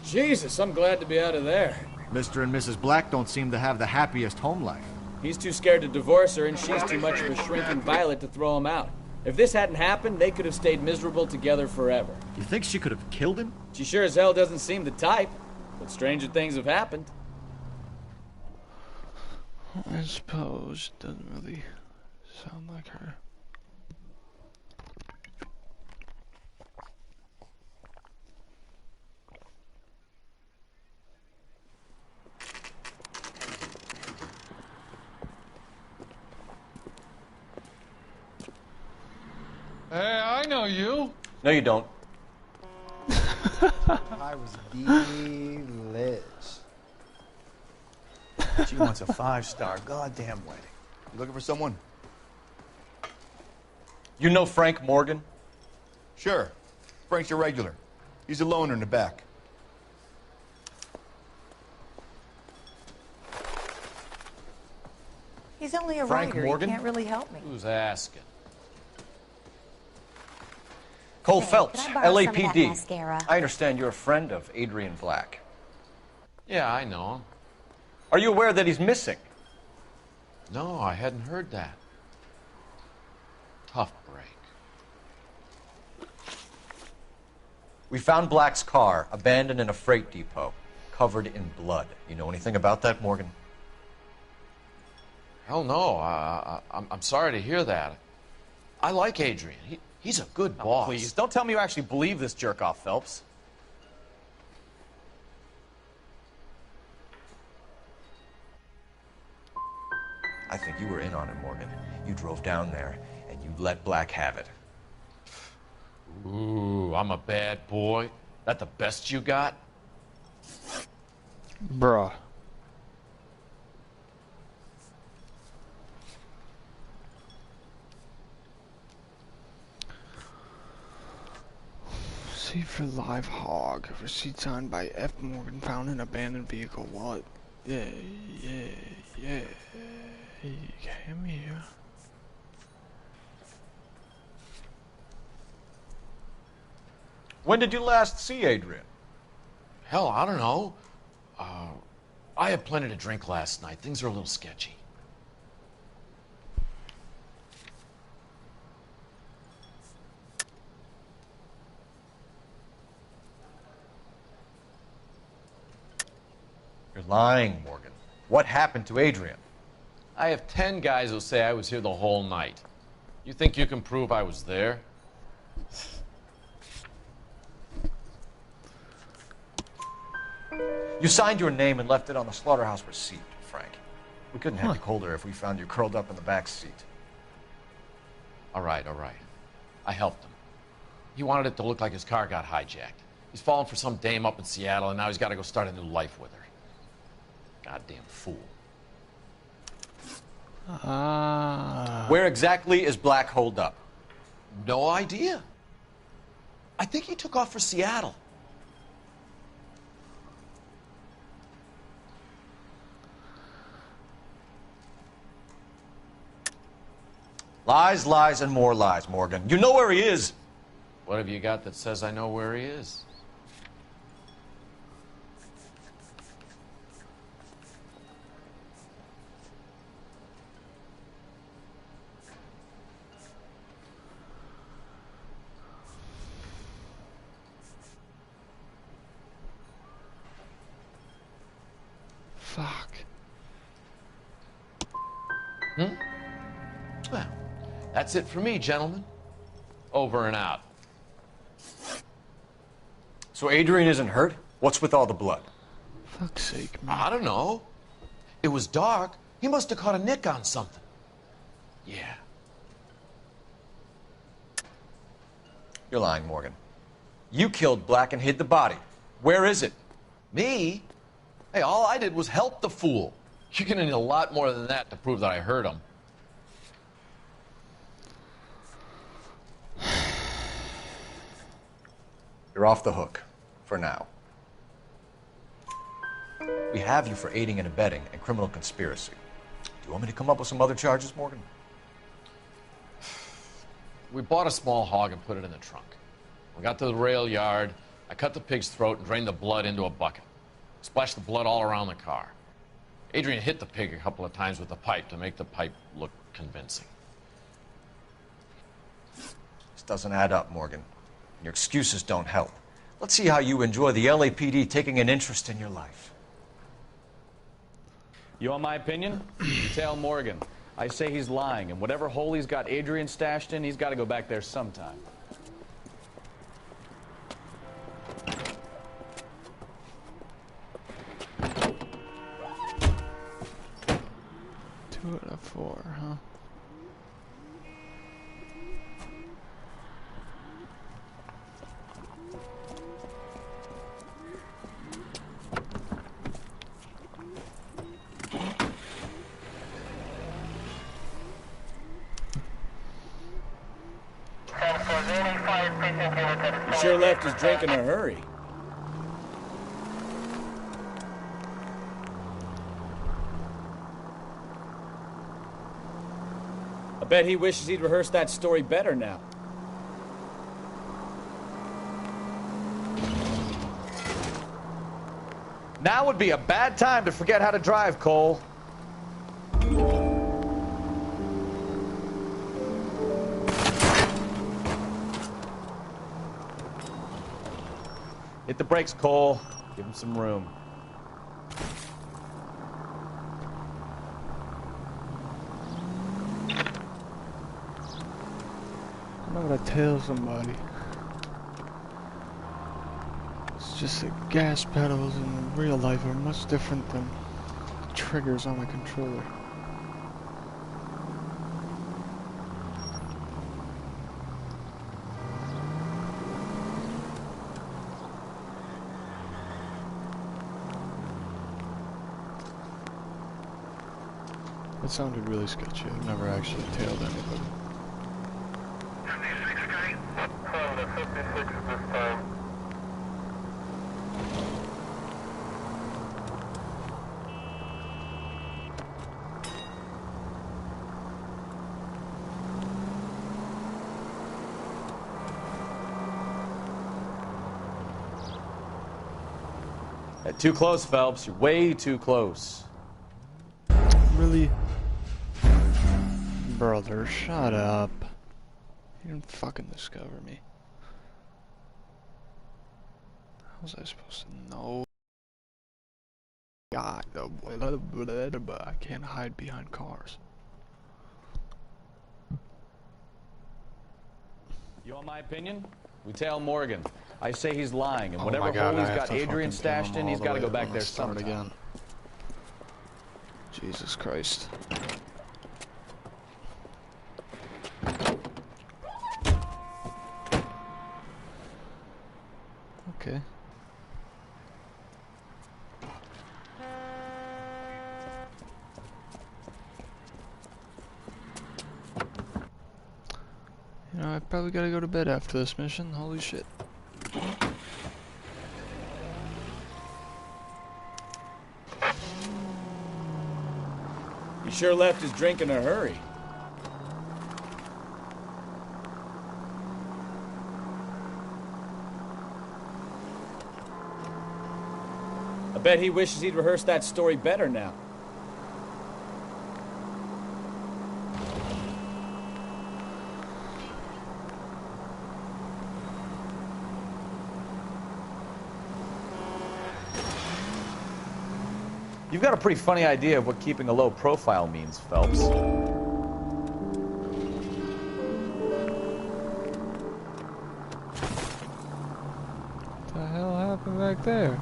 S11: Jesus, I'm glad to be out of there.
S9: Mr. and Mrs. Black don't seem to have the happiest home life.
S11: He's too scared to divorce her, and she's too much of a shrinking violet to throw him out. If this hadn't happened, they could have stayed miserable together forever.
S9: You think she could have killed him?
S11: She sure as hell doesn't seem the type, but stranger things have happened.
S1: I suppose it doesn't really sound like her.
S2: Hey, I know you.
S6: No, you don't.
S19: I was delish.
S18: She wants a 5-star goddamn wedding.
S19: You looking for someone?
S6: You know Frank Morgan?
S19: Sure. Frank's a regular. He's a loner in the back.
S20: He's only a
S6: Frank
S20: writer.
S6: Morgan?
S20: He can't really help me.
S10: Who's asking?
S6: Cole
S20: Hey,
S6: Phelps,
S20: can I borrow some of that
S6: LAPD.
S20: mascara?
S6: I understand you're a friend of Adrian Black.
S17: Yeah, I know him.
S6: Are you aware that he's missing?
S17: No, I hadn't heard that. Tough break.
S6: We found Black's car abandoned in a freight depot, covered in blood. You know anything about that, Morgan?
S17: Hell no. I'm sorry to hear that. I like Adrian. He's a good boss.
S4: Please, don't tell me you actually believe this jerk-off, Phelps.
S6: I think you were in on it, Morgan. You drove down there, and you let Black have it.
S17: Ooh, I'm a bad boy. That the best you got?
S1: Bruh. See for live hog. Receipt signed by F. Morgan found in abandoned vehicle. What? Yeah. He came here.
S6: When did you last see Adrian?
S17: Hell, I don't know. I had plenty to drink last night. Things are a little sketchy.
S6: You're lying, Morgan. What happened to Adrian?
S17: I have 10 guys who'll say I was here the whole night. You think you can prove I was there?
S6: You signed your name and left it on the slaughterhouse receipt, Frank. We couldn't have you colder if we found you curled up in the back seat.
S17: All right. I helped him. He wanted it to look like his car got hijacked. He's fallen for some dame up in Seattle, and now he's got to go start a new life with her. Goddamn fool.
S6: Where exactly is Black holed up?
S17: No idea. I think he took off for Seattle.
S6: Lies, lies, and more lies, Morgan. You know where he is.
S17: What have you got that says I know where he is?
S1: Fuck.
S17: Well, that's it for me, gentlemen. Over and out.
S9: So Adrian isn't hurt? What's with all the blood?
S1: Fuck's sake, man.
S13: I don't know. It was dark. He must have caught a nick on something. Yeah.
S9: You're lying, Morgan. You killed Black and hid the body. Where is it?
S13: Me? Hey, all I did was help the fool. You're gonna need a lot more than that to prove that I hurt him.
S9: You're off the hook. For now. We have you for aiding and abetting and criminal conspiracy. Do you want me to come up with some other charges, Morgan?
S13: We bought a small hog and put it in the trunk. We got to the rail yard. I cut the pig's throat and drained the blood into a bucket. Splashed the blood all around the car. Adrian hit the pig a couple of times with the pipe to make the pipe look convincing.
S9: This doesn't add up, Morgan. Your excuses don't help. Let's see how you enjoy the LAPD taking an interest in your life.
S4: You want my opinion? You tell Morgan. I say he's lying, and whatever hole he's got Adrian stashed in, he's got to go back there sometime.
S1: Two out of 4, huh?
S11: He sure left his drink in a hurry. I bet he wishes he'd rehearsed that story better now.
S4: Now would be a bad time to forget how to drive, Cole. Hit the brakes, Cole. Give him some room.
S1: I'm not gonna tell somebody. It's just the gas pedals in real life are much different than the triggers on a controller. That sounded really sketchy. I've never actually tailed anybody.
S4: Too close, Phelps. You're way too close.
S1: Really? Brother, shut up. You didn't fucking discover me. How was I supposed to know? God, I can't hide behind cars.
S4: You want my opinion? We tell Morgan. I say he's lying, and
S1: Oh
S4: whatever
S1: my God,
S4: hole he's
S1: I have
S4: got
S1: to
S4: Adrian
S1: fucking
S4: stashed
S1: tell him
S4: in, he's
S1: all
S4: got to
S1: the
S4: go
S1: way
S4: back
S1: when
S4: there
S1: I start
S4: sometime.
S1: again. Jesus Christ. Okay. You know, I probably gotta go to bed after this mission. Holy shit.
S11: He sure left his drink in a hurry. I bet he wishes he'd rehearsed that story better now.
S4: You've got a pretty funny idea of what keeping a low profile means, Phelps.
S1: What the hell back there?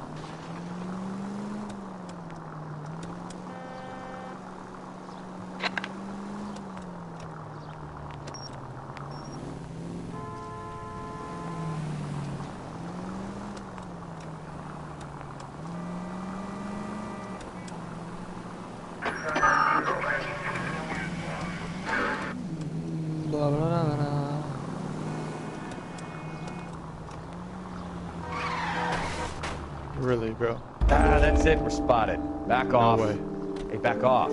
S1: Blah, blah, blah, blah. Really, bro?
S4: Ah, that's it. We're spotted. Back
S1: No
S4: off.
S1: way.
S4: Hey, back off.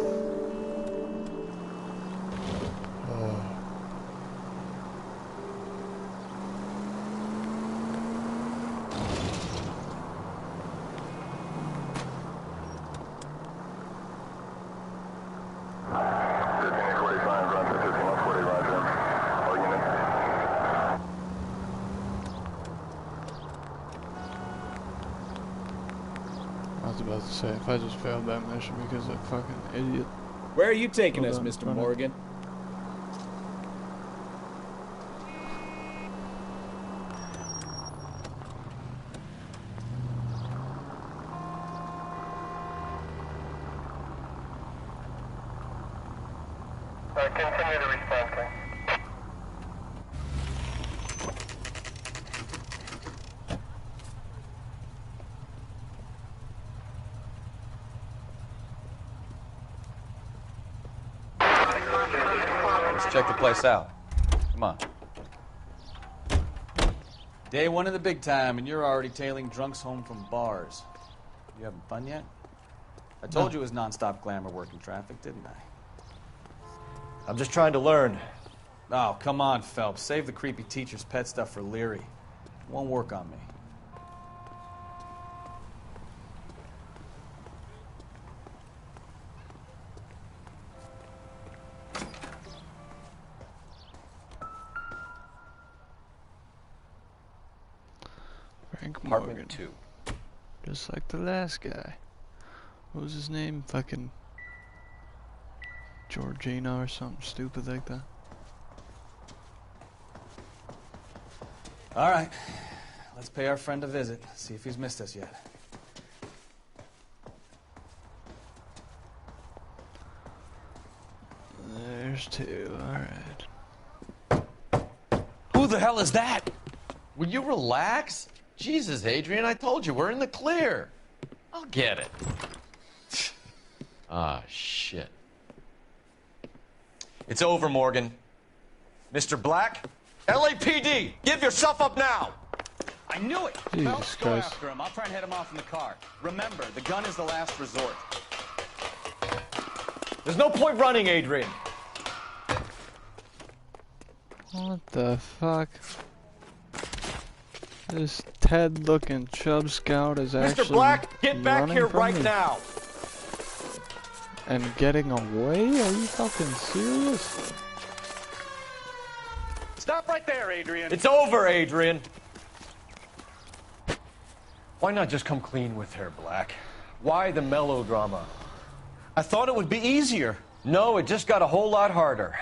S1: I was about to say, if I just failed that mission because of fucking idiot.
S11: Where are you taking
S1: Hold
S11: us,
S1: on,
S11: Mr.
S1: run it.
S11: Morgan?
S12: Continue to respond, please.
S10: Let's check the place out. Come on.
S8: Day one of the big time, and you're already tailing drunks home from bars. You having fun yet? I told you it was non-stop glamour working traffic, didn't I?
S9: I'm just trying to learn.
S8: Oh, come on, Phelps. Save the creepy teacher's pet stuff for Leary. It won't work on me.
S1: Frank
S14: Apartment
S1: Morgan.
S14: 2.
S1: Just like the last guy. What was his name? Fucking Georgina or something stupid like that.
S8: All right. Let's pay our friend a visit. See if he's missed us yet.
S1: There's two. Alright.
S13: Who the hell is that? Will you relax? Jesus, Adrian, I told you, we're in the clear. I'll get it. Ah, shit.
S9: It's over, Morgan. Mr. Black, LAPD, give yourself up now!
S4: I knew it!
S1: Jesus
S4: Phelps, go
S1: Christ.
S4: after him. I'll try and head him off in the car. Remember, the gun is the last resort.
S9: There's no point running, Adrian.
S1: What the fuck? This Ted-looking chub scout is actually
S9: Mr. Black, get back
S1: running
S9: here
S1: from
S9: right
S1: me
S9: now!
S1: and getting away? Are you fucking serious?
S4: Stop right there, Adrian.
S9: It's over, Adrian. Why not just come clean with her, Black? Why the melodrama?
S19: I thought it would be easier.
S9: No, it just got a whole lot harder.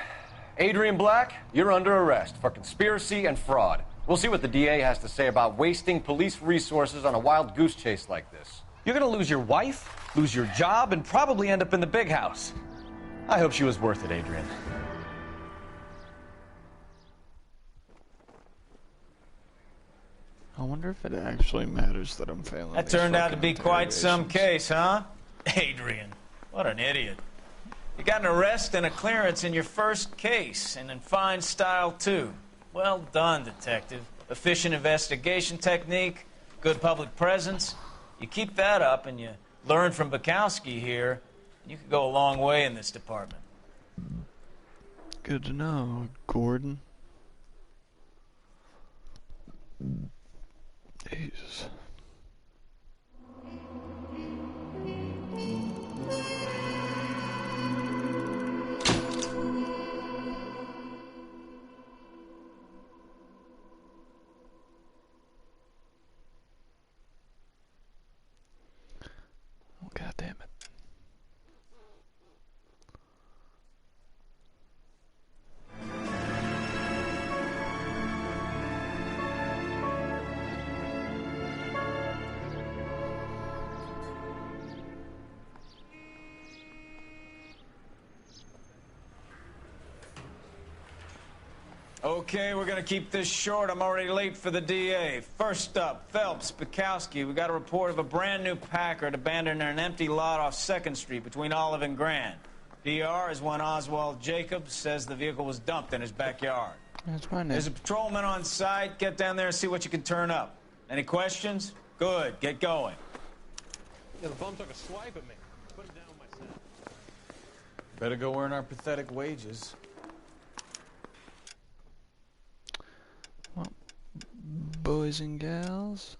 S9: Adrian Black, you're under arrest for conspiracy and fraud. We'll see what the DA has to say about wasting police resources on a wild goose chase like this.
S14: You're gonna lose your wife, lose your job, and probably end up in the big house. I hope she was worth it, Adrian.
S1: I wonder if it actually matters that I'm failing.
S3: That
S1: these
S3: turned out to
S1: fucking
S3: be quite some
S1: interrogations.
S3: case, huh? Adrian, what an idiot. You got an arrest and a clearance in your first case, and in fine style, too. Well done, detective. Efficient investigation technique, good public presence. You keep that up and you learn from Bukowski here, you could go a long way in this department.
S1: Good to know, Gordon. Jesus. Oh, God damn it.
S3: Okay, we're gonna keep this short. I'm already late for the DA. First up, Phelps, Bukowski. We got a report of a brand new Packard abandoned in an empty lot off 2nd Street between Olive and Grand. PR is one Oswald Jacobs says the vehicle was dumped in his backyard.
S1: That's my name.
S3: There's a patrolman on site. Get down there and see what you can turn up. Any questions? Good. Get going.
S9: Yeah, the bum took a swipe at me. Put it down with my set.
S8: Better go earn our pathetic wages.
S1: Well, boys and gals,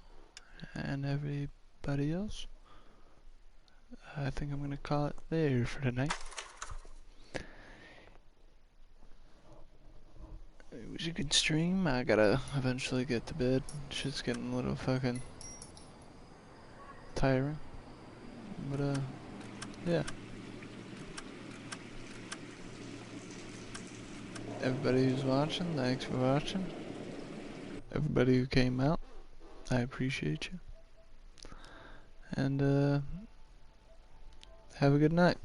S1: and everybody else, I think I'm gonna call it there for tonight. It was a good stream. I gotta eventually get to bed. Shit's getting a little fucking tiring. But, yeah. Everybody who's watching, thanks for watching. Everybody who came out, I appreciate you. And, have a good night.